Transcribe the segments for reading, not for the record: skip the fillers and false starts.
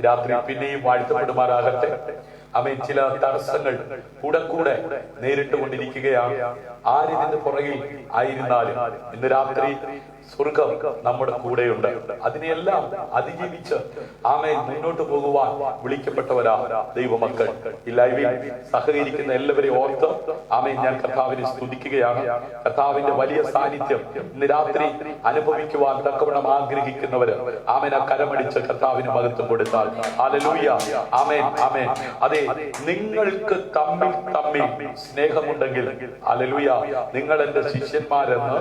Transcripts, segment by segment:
രാത്രി പിന്നെയും വാഴ്ത്തപ്പെടുമാറാകട്ടെ. ആമേൻ. ചില തടസ്സങ്ങൾ കൂടെ നേരിട്ടുകൊണ്ടിരിക്കുകയാണ്. ആരിതിന് പുറകിൽ ആയിരുന്നാലും ഇന്ന് രാത്രി സ്വർഗം നമ്മുടെ കൂടെയുണ്ട്. അതിനെല്ലാം അതിജീവിച്ച് ആമേൻ മുന്നോട്ട് പോകുവാൻ വിളിക്കപ്പെട്ടവരാ ദൈവമക്കൾ. ഈ ലൈവിൽ സഹകരിക്കുന്ന എല്ലാവരെയും ഓർത്ത് ആമേൻ ഞാൻ കർത്താവിനെ സ്തുതിക്കുകയാണ്. കർത്താവിന്റെ വലിയ സാന്നിധ്യം ഇന്ന് രാത്രി അനുഭവിക്കുവാൻ തക്കവണ്ണം ആഗ്രഹിക്കുന്നവര് ആമേൻ ആ കരമടിച്ച് കർത്താവിന് മഹത്വം കൊടുത്താൽ ഹല്ലേലൂയ. ആമേൻ ആമേൻ. അതെ, നിങ്ങൾക്ക് തമ്മിൽ സ്നേഹമുണ്ടെങ്കിൽ ഹല്ലേലൂയ നിങ്ങൾ എന്റെ ശിഷ്യന്മാരെന്ന്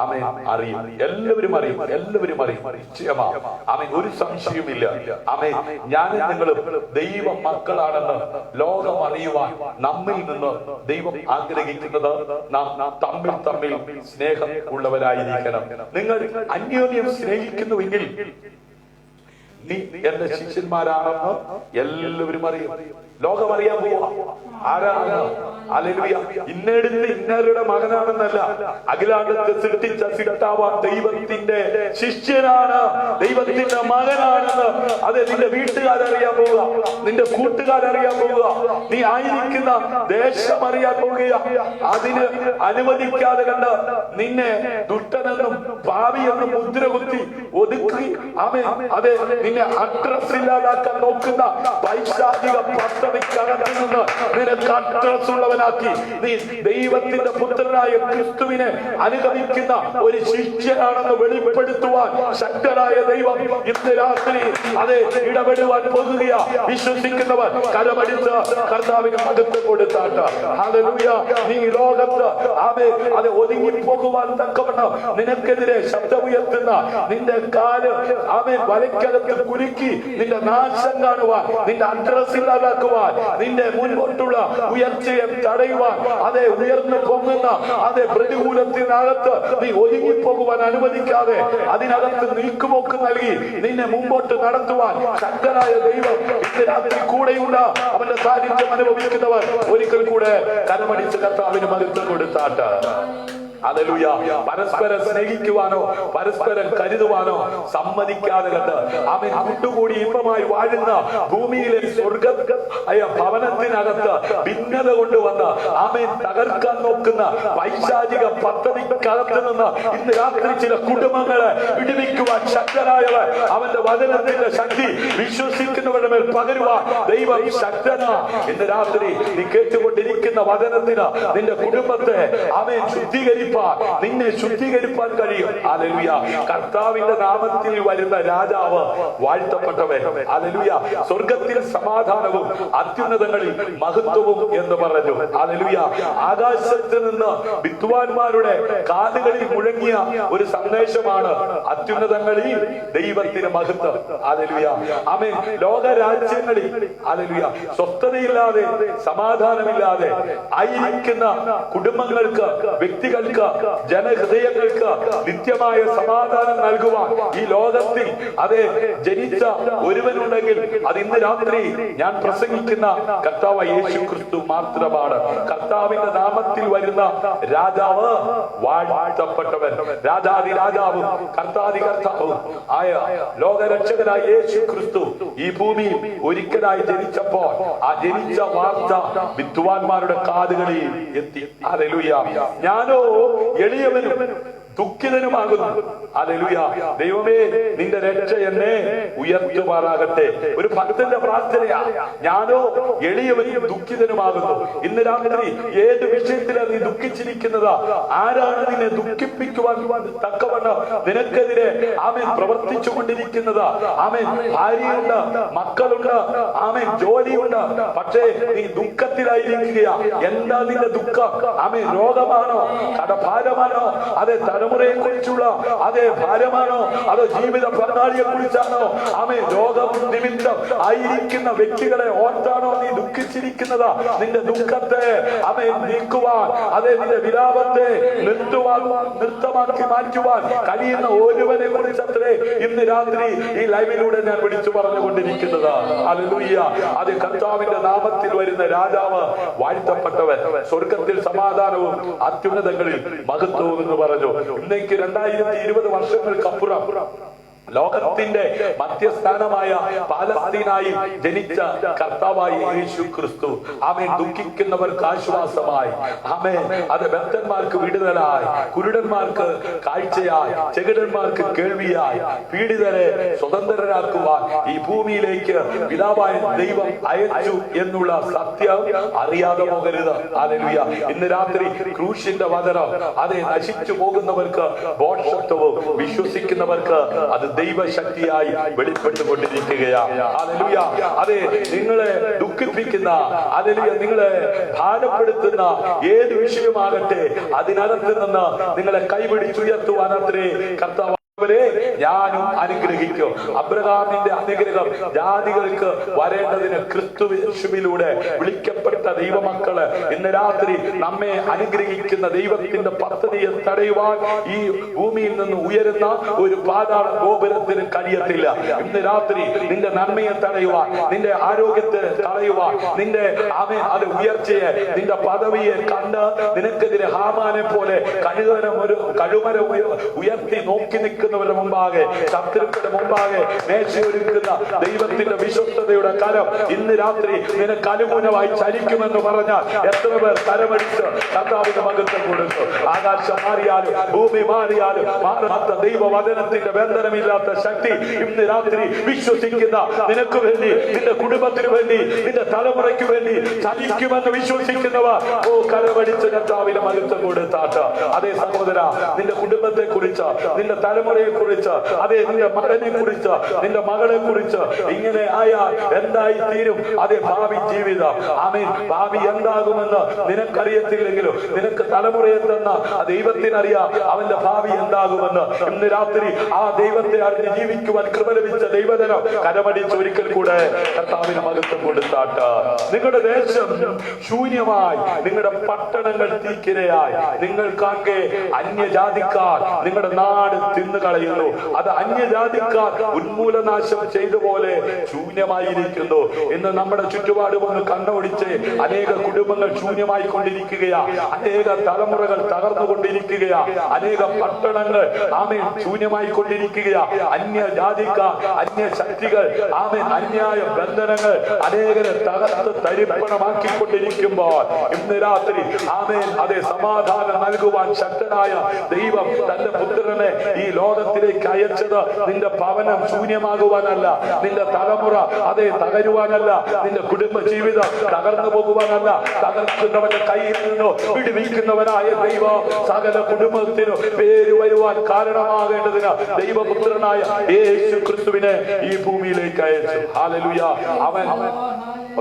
ആമേൻ അറിയും. എല്ലാവരും അറിയും നിശ്ചയമാ. ആമേൻ. ഒരു സംശയവുമില്ല. ആമേൻ. ഞാനും നിങ്ങളും ദൈവ മക്കളാണെന്ന് ലോകം അറിയുവാൻ നമ്മിൽ നിന്ന് ദൈവം ആഗ്രഹിക്കുന്നത് നാം തമ്മിൽ സ്നേഹം ഉള്ളവരായിരിക്കണം. നിങ്ങൾ അന്യോന്യം സ്നേഹിക്കുന്നുവെങ്കിൽ നീ എന്റെ ശിഷ്യന്മാരാണെന്ന് എല്ലാവരും അറിയും. ലോകം അറിയാൻ പോവാ ആരാണ്. ഹല്ലേലൂയ. ഇന്നെടുത്ത് ഇന്നരുടെ മകനാണെന്നല്ല, അഖിലാണ്ടത്തെ സൃഷ്ടിച്ച സിട്ടാവാൻ ദൈവത്തിന്റെ ശിഷ്യനാണ്, ദൈവത്തിന്റെ മകനാണെന്ന്. അതെ, നിന്റെ വീട്ടുകാരറിയാൻ പോവുക, നിന്റെ കൂട്ടുകാരറിയാൻ പോവുക, നീ ആയിരിക്കുന്ന ദേശം അറിയാൻ പോവുക. അതിന് അനുവദിക്കാതെ കണ്ട് നിന്നെ ദുഷ്ടനെന്നും പാപിയെന്നും മുദ്ര കുത്തി ഒതുക്കി അതെ നിന്നെ അഡ്രസ് ഇല്ലാതാക്കാൻ നോക്കുന്ന പൈശാചിക പദ്ധതിക്കകത്ത് നിന്ന് നിനക്ക് അഡ്രസ് ഉള്ളവനാക്കി നീ ദൈവത്തിന്റെ പുത്രനായ ക്രിസ്തുവിനെ അനുഗമിക്കുന്ന ഒരു ശിഷ്യനാണെന്ന് വെളിപ്പെടുത്തുവാൻ ശക്തനായ ദൈവം ഇന്ന് രാത്രി അതെ ഇടപെടുവാൻ പോകുകയാ. വിശ്വസിക്കുന്നവർ കരമടിച്ച് കർത്താവിന് മഹത്വം കൊടുത്താട്ട്. ഹല്ലേലൂയ. നീ ലോകത്ത് അത് ഒതുങ്ങിപ്പോകുവാൻ തക്കവണ്ണം നിനക്കെതിരെ ശബ്ദമുയർത്തുന്ന നിന്റെ കാല് വലയ്ക്കകത്ത് കുലുക്കി നിന്റെ നാശം കാണുവാൻ, നിന്റെ അഡ്രസ് ഇല്ലാതാക്കുവാൻ, നിന്റെ മുൻപോട്ടുള്ള ഉയർച്ചയെ തടയുവാൻ, അതെ ഉയർന്നു പൊങ്ങുന്ന അതെ പ്രതികൂലത്തിനകത്ത് നീ ഒതുങ്ങിപ്പോകുവാൻ അനുവദിക്കാതെ അതിനകത്ത് നീക്കുപോക്ക് നൽകി നിന്നെ മുമ്പോട്ട് നടത്തുവാൻ ശക്തനായ ദൈവം ഇന്ന് രാത്രി കൂടെയുള്ള അവന്റെ സാന്നിധ്യം അനുഭവിക്കുന്നവർ ഒരിക്കൽ കൂടെ കരമടിച്ച് കർത്താവിന് മഹത്വം കൊടുത്താട്ട്. ഹല്ലേലൂയ. പരസ്പരം സ്നേഹിക്കുവാനോ പരസ്പരം കരുതുവാനോ സമ്മതിക്കാതെ കണ്ട് അവൻ കൂട്ടുകൂടി ഇമ്പമായി വാഴുന്ന ഭൂമിയിലെ സ്വർഗ ഭവനത്തിനകത്ത് ഭിന്നത കൊണ്ടുവന്ന് അവൻ തകർക്കാൻ നോക്കുന്ന പൈശാചിക പദ്ധതിക്കകത്ത് നിന്ന് ഇന്ന് രാത്രി ചില കുടുംബങ്ങളെ വിടുവിക്കുവാൻ ശക്തനായവർ അവന്റെ വചനത്തിന്റെ ശക്തി വിശ്വസിക്കുന്നവരുടെ മേൽ പകരുവാൻ ദൈവം ശക്തനാ. ഇന്ന് രാത്രി നീ കേട്ടുകൊണ്ടിരിക്കുന്ന വചനത്തിന് നിന്റെ കുടുംബത്തെ അവൻ ശുദ്ധീകരിക്കും, നിന്നെ ശുദ്ധീകരിപ്പാൻ കഴിയും. ഹല്ലേലൂയ. കർത്താവിന്റെ നാമത്തിൽ വരുന്ന രാജാവ് വാഴ്ത്തപ്പെട്ടവൻ. ഹല്ലേലൂയ. സ്വർഗത്തിൽ സമാധാനവും അത്യുന്നതങ്ങളിൽ മഹത്വവും എന്ന് പറഞ്ഞു. ഹല്ലേലൂയ. ആകാശത്ത് നിന്ന് വിദ്വാൻമാരുടെ കാതുകളിൽ മുഴങ്ങിയ ഒരു സന്ദേശമാണ് അത്യുന്നതങ്ങളിൽ ദൈവത്തിന് മഹത്വം. ഹല്ലേലൂയ. ആമേൻ. ലോകരാജ്യങ്ങളിൽ ഹല്ലേലൂയ സ്വസ്ഥതയില്ലാതെ സമാധാനമില്ലാതെ ആയിരിക്കുന്ന കുടുംബങ്ങൾക്ക്, വ്യക്തികൾക്ക്, ജനഹൃദയങ്ങൾക്ക് നിത്യമായ സമാധാനം നൽകുവാൻ ഈ ലോകത്തിൽ അതെ ജനിച്ച ഒരുവനുണ്ടെങ്കിൽ അത് ഇന്ന് രാത്രി ഞാൻ പ്രസംഗിക്കുന്ന കർത്താവ് യേശു ക്രിസ്തു മാത്രമാണ്. കർത്താവിന്റെ നാമത്തിൽ വരുന്ന രാജാവ് വാഴ്ത്തപ്പെട്ടവൻ, രാജാതി രാജാവും കർത്താതി കർത്താവും ആയ ലോകരക്ഷകനായ യേശു ക്രിസ്തു ഈ ഭൂമിയിൽ ഒരിക്കലായി ജനിച്ചപ്പോൾ ആ ജനിച്ച വാർത്ത വിദ്വാൻമാരുടെ കാതുകളിൽ എത്തി. ഹല്ലേലൂയ. ഞാനോ എളിയവനും ദുഃഖിതനുമാകുന്നു. ഹല്ലേലൂയ. ദൈവമേ നിന്റെ രക്ഷ എന്നെ ഉയർത്തുമാറാകട്ടെ. ഒരു ഭക്തന്റെ പ്രാർത്ഥനയാ. ഞാനോ എളിയവനും ദുഃഖിതനുമാകുന്നു. ഇന്ന് രാത്രി ഏത് വിഷയത്തിലാണ് നീ ദുഃഖിച്ചിരിക്കുന്നത്? ആരാണ് നിന്നെ ദുഃഖിപ്പിക്കുവാൻ തക്കവണ്ണം നിനക്കെതിരെ ആമേൻ പ്രവർത്തിച്ചു കൊണ്ടിരിക്കുന്നത്? ആമേൻ. ഭാര്യയുണ്ട്, മക്കളുണ്ട്, ആമേൻ ജോലിയുണ്ട്, പക്ഷേ നീ ദുഃഖത്തിലായിരിക്കുകയാ. എന്താ നിന്റെ ദുഃഖം? ആമേൻ രോഗമാണോ? കടഭാരമാണോ? അതെ തലമുറയെ കുറിച്ചുള്ള അതേ ഭാരമാണോ? അതോ ജീവിത പങ്കാളിയെ കുറിച്ചാണോ? ആമേൻ രോഗം നിമിത്തം ആയിരിക്കുന്ന വ്യക്തികളെ ഓർത്താണോ നീ ദുഃഖിച്ചിരിക്കുന്നത്? നിന്റെ ദുഃഖത്തെ ആമേൻ നീക്കുവാൻ, അതേ നിന്റെ വിലാപത്തെ നൃത്തമാക്കി മാറ്റുവാൻ കഴിയുന്ന ഒരുവനെ കുറിച്ചത്രേ ഇന്ന് രാത്രി ഈ ലൈവിലൂടെ ഞാൻ വിളിച്ചു പറഞ്ഞുകൊണ്ടിരിക്കുന്നത്. ഹല്ലേലൂയ. അത് കർത്താവിന്റെ നാമത്തിൽ വരുന്ന രാജാവ് വാഴ്ത്തപ്പെട്ടവൻ, സ്വർഗത്തിൽ സമാധാനവും അത്യുന്നതങ്ങളിൽ മഹത്വവും എന്ന് പറഞ്ഞു. ഇന്നേക്ക് 2020 വർഷങ്ങൾക്കപ്പുറം ലോകത്തിന്റെ മധ്യസ്ഥാനമായ പാലസ്തീനായി ജനിച്ച കർത്താവായ യേശു ക്രിസ്തു ആമേൻ ദുഃഖിക്കുന്നവർക്ക് ആശ്വാസമായി, ആമേൻ അത് ബദ്ധന്മാർക്ക് വിടുതലായി, കുരുടന്മാർക്ക് കാഴ്ചയായി, ചെകിടന്മാർക്ക് കേൾവിയായി, പീഡിതരെ സ്വതന്ത്രരാക്കുവാൻ ഈ ഭൂമിയിലേക്ക് പിതാവായ ദൈവം അയച്ചു എന്നുള്ള സത്യം അറിയാതെ പോകരുത്. ഹല്ലേലൂയ. ഇന്ന് രാത്രി ക്രൂശിന്റെ വചനം അതെ നശിച്ചു പോകുന്നവർക്ക് ബോധത്വവും വിശ്വസിക്കുന്നവർക്ക് അത് ദൈവശക്തിയായി വെളിപ്പെട്ടുകൊണ്ടിരിക്കുകയാണ്. ഹല്ലേലൂയ. അതെ നിങ്ങളെ ദുഃഖിപ്പിക്കുന്ന, ഹല്ലേലൂയ, നിങ്ങളെ ഭാരപ്പെടുത്തുന്ന ഏത് വിഷയമാകട്ടെ അതിനകത്ത് നിന്ന് നിങ്ങളെ കൈപിടിച്ചുയർത്തുവാനത്രേ കർത്താവ് ഞാനും അനുഗ്രഹിക്കും. അബ്രഹാമിന്റെ അനുഗ്രഹം ജാതികൾക്ക് വരേണ്ടതിന് ക്രിസ്തുവിലൂടെ വിളിക്കപ്പെട്ട ദൈവമക്കള് ഇന്ന് രാത്രി നമ്മെ അനുഗ്രഹിക്കുന്ന ദൈവത്തിന്റെ പദ്ധതിയെ തടയുവാൻ ഈ ഭൂമിയിൽ നിന്ന് ഉയരുന്ന ഒരു പാതാള ഗോപുരത്തിന് കഴിയത്തില്ല. ഇന്ന് രാത്രി നിന്റെ നന്മയെ തടയുവാൻ, നിന്റെ ആരോഗ്യത്തെ തടയുവാൻ, നിന്റെ അത് ഉയർച്ചയെ, നിന്റെ പദവിയെ കണ്ട് നിനക്കെതിരെ ഹാമാനെ പോലെ കഴുമര ഉയർത്തി നോക്കി നിൽക്കുന്ന മുമ്പാകെ, ശത്രുക്കളുടെ മുമ്പാകെ മേശയൊരുക്കുന്ന ദൈവത്തിന്റെ വിശ്വസ്തതയുടെ കരം ഇന്ന് രാത്രി നിനക്ക് അനുകൂലമായി ചലിക്കുമെന്ന് പറഞ്ഞാൽ എത്ര പേർ കരമടിച്ച് കർത്താവിന്റെ മകത്വം കൊടുക്കും? ആകാശം മാറിയാലും ഭൂമി മാറിയാലും മാറാത്ത ദൈവവചനത്തിന്റെ ബന്ധനമില്ലാത്ത ശക്തി ഇന്ന് രാത്രി വിശ്വസിക്കുന്ന നിനക്ക് വേണ്ടി, നിന്റെ കുടുംബത്തിന് വേണ്ടി, നിന്റെ തലമുറയ്ക്ക് വേണ്ടി ചലിക്കുമെന്ന് വിശ്വസിക്കുന്നവർ കരമടിച്ച് കർത്താവിന്റെ മകത്വം കൊടുത്താട്ട്. അതേ സഹോദര, നിന്റെ കുടുംബത്തെ കുറിച്ച്, നിന്റെ തലമുറയെ കുറിച്ച്, അതേ നിന്റെ മകനെ കുറിച്ച്, നിന്റെ മകളെ കുറിച്ച് ഇങ്ങനെ ആയാൽ എന്തായി തീരും? അതേ ഭാവി ജീവിതം, ആമേൻ, ഭാവി എന്താകുമെന്ന് നിനക്കറിയത്തില്ലെങ്കിലും നിനക്ക് തലമുറയെ തന്ന ദൈവത്തിനറിയാം അവന്റെ ഭാവി എന്താകുമെന്ന്. ഇന്ന് രാത്രി ആ ദൈവത്തെ അറിഞ്ഞ് ജീവിക്കുവാൻ കൃപ ലഭിച്ച ദൈവജനം കരമടിച്ച് ഒരിക്കൽ കൂടെ കർത്താവിന് മഹത്വം കൊടുത്താട്ട്. നിങ്ങളുടെ ദേശം ശൂന്യമായി, നിങ്ങളുടെ പട്ടണങ്ങൾ തീക്കിരയായി, നിങ്ങൾക്കാകെ അന്യജാതിക്കാർ നിങ്ങളുടെ നാട് തിന്നുകളയുന്നു. അത് അന്യജാതിക്കാർ ഉന്മൂലനാശം ചെയ്ത പോലെ ശൂന്യമായിരിക്കുന്നു. ഇന്ന് നമ്മുടെ ചുറ്റുപാടും ഒന്ന് കണ്ണോടിച്ച് അനേക കുടുംബങ്ങൾ ശൂന്യമായി കൊണ്ടിരിക്കുകയാ, അനേക തലമുറകൾ തകർന്നുകൊണ്ടിരിക്കുകയാ, അനേക പട്ടണങ്ങൾ ആമേൻ ശൂന്യമായി കൊണ്ടിരിക്കുകയാ. അന്യജാതിക്കാർ, അന്യശക്തികൾ, ആമേൻ അന്യായ ബന്ധനങ്ങൾ അനേകരെ തകർത്ത് തരിപ്പണമാക്കിക്കൊണ്ടിരിക്കുമ്പോൾ ഇന്ന് രാത്രി ആമേൻ അതേ സമാധാനം നൽകുവാൻ ശക്തനായ ദൈവം തന്റെ പുത്രനെ ഈ ലോകത്തിലേക്ക് അയച്ചത് നിന്റെ ഭവനം ശൂന്യമാകുവാനല്ല, നിന്റെ തലമുറ അതേ തകരുവാനല്ല, നിന്റെ കുടുംബ ജീവിതം തകർന്നു പോകുവാനല്ല. തകർക്കുന്നവന്റെ കയ്യിൽ നിന്നോ വിടുവിക്കുന്നവനായ ദൈവം സകല കുടുംബത്തിനു പേര് വരുവാൻ കാരണമാകേണ്ടതിന് ദൈവപുത്രനായ യേശു ക്രിസ്തുവിനെ ഈ ഭൂമിയിലേക്ക് അയച്ചു. ഹല്ലേലൂയ. അവൻ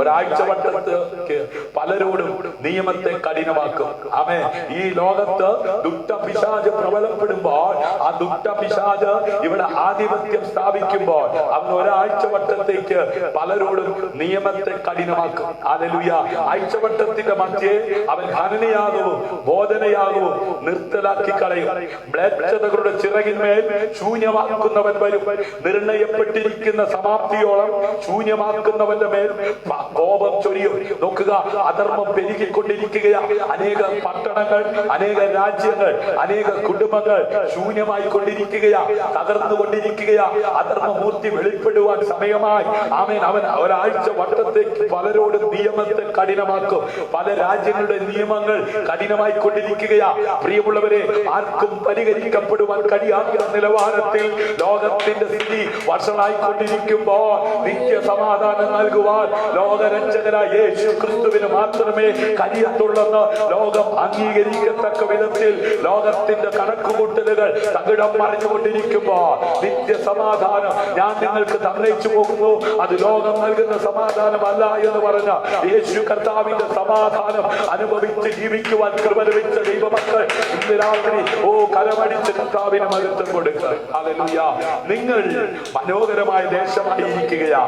ഒരാഴ്ച വട്ടത്തേക്ക് പലരോടും നിയമത്തെ കഠിനമാക്കും. ആമേൻ. ഈ ലോകത്ത് ദുഷ്ടപിശാച് പ്രബലപ്പെടുമ്പോൾ, ആ ദുഷ്ടപിശാച് ഇവിടെ ആധിപത്യം സ്ഥാപിക്കുമ്പോൾ അവൻ ഒരാഴ്ച വട്ടത്തേക്ക് പലരോടും നിയമത്തെ കഠിനമാക്കും. ഹല്ലേലൂയ. ആഴ്ചവട്ടത്തിന്റെ മധ്യേ അവൻ ഖനനയാകവും ബോധനയാകവും നിർത്തലാക്കി കളയും. മ്ലേച്ഛതകളുടെ ചിറകിന്മേൽ ശൂന്യമാക്കുന്നവൻ വരും. നിർണയപ്പെട്ടിരിക്കുന്ന സമാപ്തിയോളം ശൂന്യമാക്കുന്നവന്റെ മേൽ കോപം ചൊരിയും. നോക്കുക, അധർമ്മം പെരുകിക്കൊണ്ടിരിക്കുകയാണ്. അനേക പട്ടണങ്ങൾ, അനേക രാജ്യങ്ങൾ, അനേക കുടുംബങ്ങൾ ശൂന്യമായി കൊണ്ടിരിക്കുകയാണ്, തകർന്നുകൊണ്ടിരിക്കുകയാണ്. അധർമ്മമൂർത്തി വെളിപ്പെടുവാൻ സമയമായി. ആമേൻ. അവൻ ഒരാഴ്ച വട്ടത്തേക്ക് പലരോടും നിയമത്തെ കഠിനമാക്കും. പല രാജ്യങ്ങളുടെ നിയമങ്ങൾ കഠിനമായി കൊണ്ടിരിക്കുകയാ. പ്രിയമുള്ളവരെ, ആർക്കും പരിഹരിക്കപ്പെടുവാൻ കഴിയാത്ത നിലവാരത്തിൽ ലോകത്തിന്റെ സ്ഥിതി വഷളായിക്കൊണ്ടിരിക്കുമ്പോൾ നിത്യ സമാധാനം നൽകുവാൻ ലോകരക്ഷകനായ യേശു ക്രിസ്തുവിന് മാത്രമേ കഴിയത്തുള്ളെന്ന് ലോകം അംഗീകരിക്കത്തക്ക വിധത്തിൽ ലോകത്തിന്റെ കണക്കുകൂട്ടലുകൾ തകിടം മറിഞ്ഞുകൊണ്ടിരിക്കുമ്പോൾ നിത്യ സമാധാനം ഞാൻ നിങ്ങൾക്ക് തന്നയിച്ചു പോകുന്നു, അത് ലോകം നൽകുന്ന സമാധാനമല്ല എന്ന് പറഞ്ഞ യേശു കർത്താവിന്റെ സമാധാനം അനുഭവിച്ച് ജീവിക്കുവാൻ കൃപ ലഭിച്ച ദൈവമക്കൾ ഇന്ന് രാത്രി കരമടിച്ച് കർത്താവിന് മഹത്വം കൊടുക്കുക. ഹല്ലേലൂയ. നിങ്ങൾ മനോഹരമായ ദേശമായി ഇരിക്കുകയാ.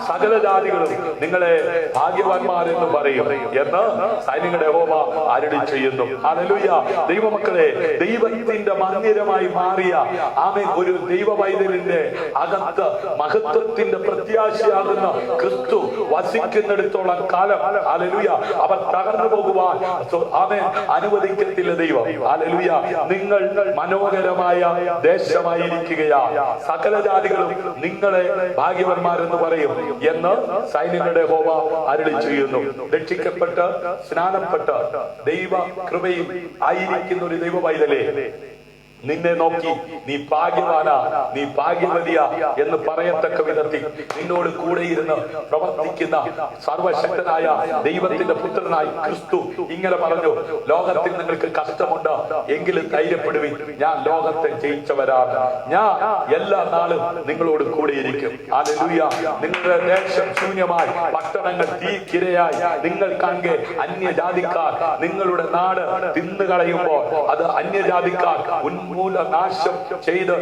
സകല ജാതികളും നിങ്ങളെ ഭാഗ്യവാന്മാരെന്ന് പറയും എന്ന് സൈന്യങ്ങളുടെ യഹോവ അരുളി ചെയ്യുന്നു. ഹല്ലേലൂയ. ദൈവമക്കളെ, ദൈവത്തിന്റെ മന്ദിരമായി മാറിയ ആമേൻ ഒരു ദൈവ പൈതലിന്റെ അകത്ത് മഹത്വത്തിന്റെ പ്രത്യാശയാകുന്ന ക്രിസ്തു വസിക്കുന്നിടത്തോളം കാലം ഹല്ലേലൂയ അവർ തകർന്നു പോകുവാൻ ആമേൻ അനുവദിക്കത്തില്ല ദൈവം. ഹല്ലേലൂയ. നിങ്ങൾ മനോഹരമായ ദേശമായിരിക്കുകയാ, സകല ജാതികളും നിങ്ങളെ ഭാഗ്യവന്മാരെന്ന് പറയും എന്ന് സൈന്യങ്ങളുടെ യഹോവ അരുളി ചെയ്യുന്നു. രക്ഷിക്കപ്പെട്ട് സ്നാനപ്പെട്ട് ദൈവ കൃപയിൽ ആയിരിക്കുന്ന ഒരു ദൈവ പൈതലേ, നിന്നെ നോക്കി നീ ഭാഗ്യവാനാ, നീ ഭാഗ്യവതിയ എന്ന് പറയത്തക്ക വിധത്തിൽ നിന്നോട് കൂടെ ഇരുന്ന് പ്രവർത്തിക്കുന്ന സർവശക്തനായ ദൈവത്തിന്റെ പുത്രനായി ക്രിസ്തു ഇങ്ങനെ പറഞ്ഞു, ലോകത്തിൽ നിങ്ങൾക്ക് കഷ്ടമുണ്ട്, എങ്കിലും ധൈര്യപ്പെടുവിൻ, ഞാൻ ലോകത്തെ ജയിച്ചവരാണ്, ഞാൻ എല്ലാ നാളും നിങ്ങളോട് കൂടെയിരിക്കും. ഹല്ലേലൂയ. നിങ്ങളുടെ ദേശം ശൂന്യമായി, പട്ടണങ്ങൾ തീക്കിരയായി നിങ്ങൾ കാണുക, അന്യജാതിക്കാർ നിങ്ങളുടെ നാട് തിന്നുകളയുമ്പോൾ അത് അന്യജാതിക്കാർ നാശം ചെയ്ത്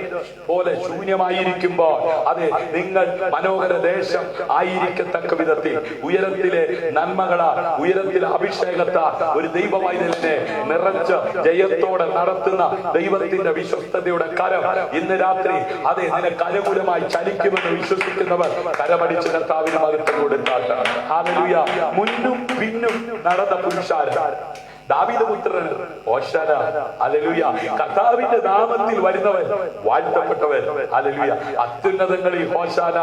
പോലെ ശൂന്യമായിരിക്കുമ്പോൾ അതെ നിങ്ങൾ മനോഹര ദേശം ആയിരിക്കത്തക്ക വിധത്തിൽ ഉയരത്തിലെ നന്മകളാൽ ഉയരത്തിലെ അഭിഷേകത്താൽ ഒരു ദൈവവൈതലിനെ നിറച്ച് ജയത്തോടെ നടത്തുന്ന ദൈവത്തിന്റെ വിശ്വസ്തതയുടെ കരം ഇന്ന് രാത്രി അതെ നിനക്ക് അനുകൂലമായി ചലിക്കുമെന്ന് വിശ്വസിക്കുന്നവർ കരമടിച്ച് കർത്താവിന് മഹത്വം കൊടുത്താട്ട്. ഹല്ലേലൂയ. മുന്നും പിന്നും നടന്ന പുരുഷാരം ദാവീദ് പുത്രൻ ഹോശാന. ഹല്ലേലൂയ. കർത്താവിന്റെ നാമത്തിൽ വരുന്നവൻ വാഴ്ത്തപ്പെട്ടവൻ. ഹല്ലേലൂയ. അത്യുന്നതങ്ങളിൽ ഹോശാന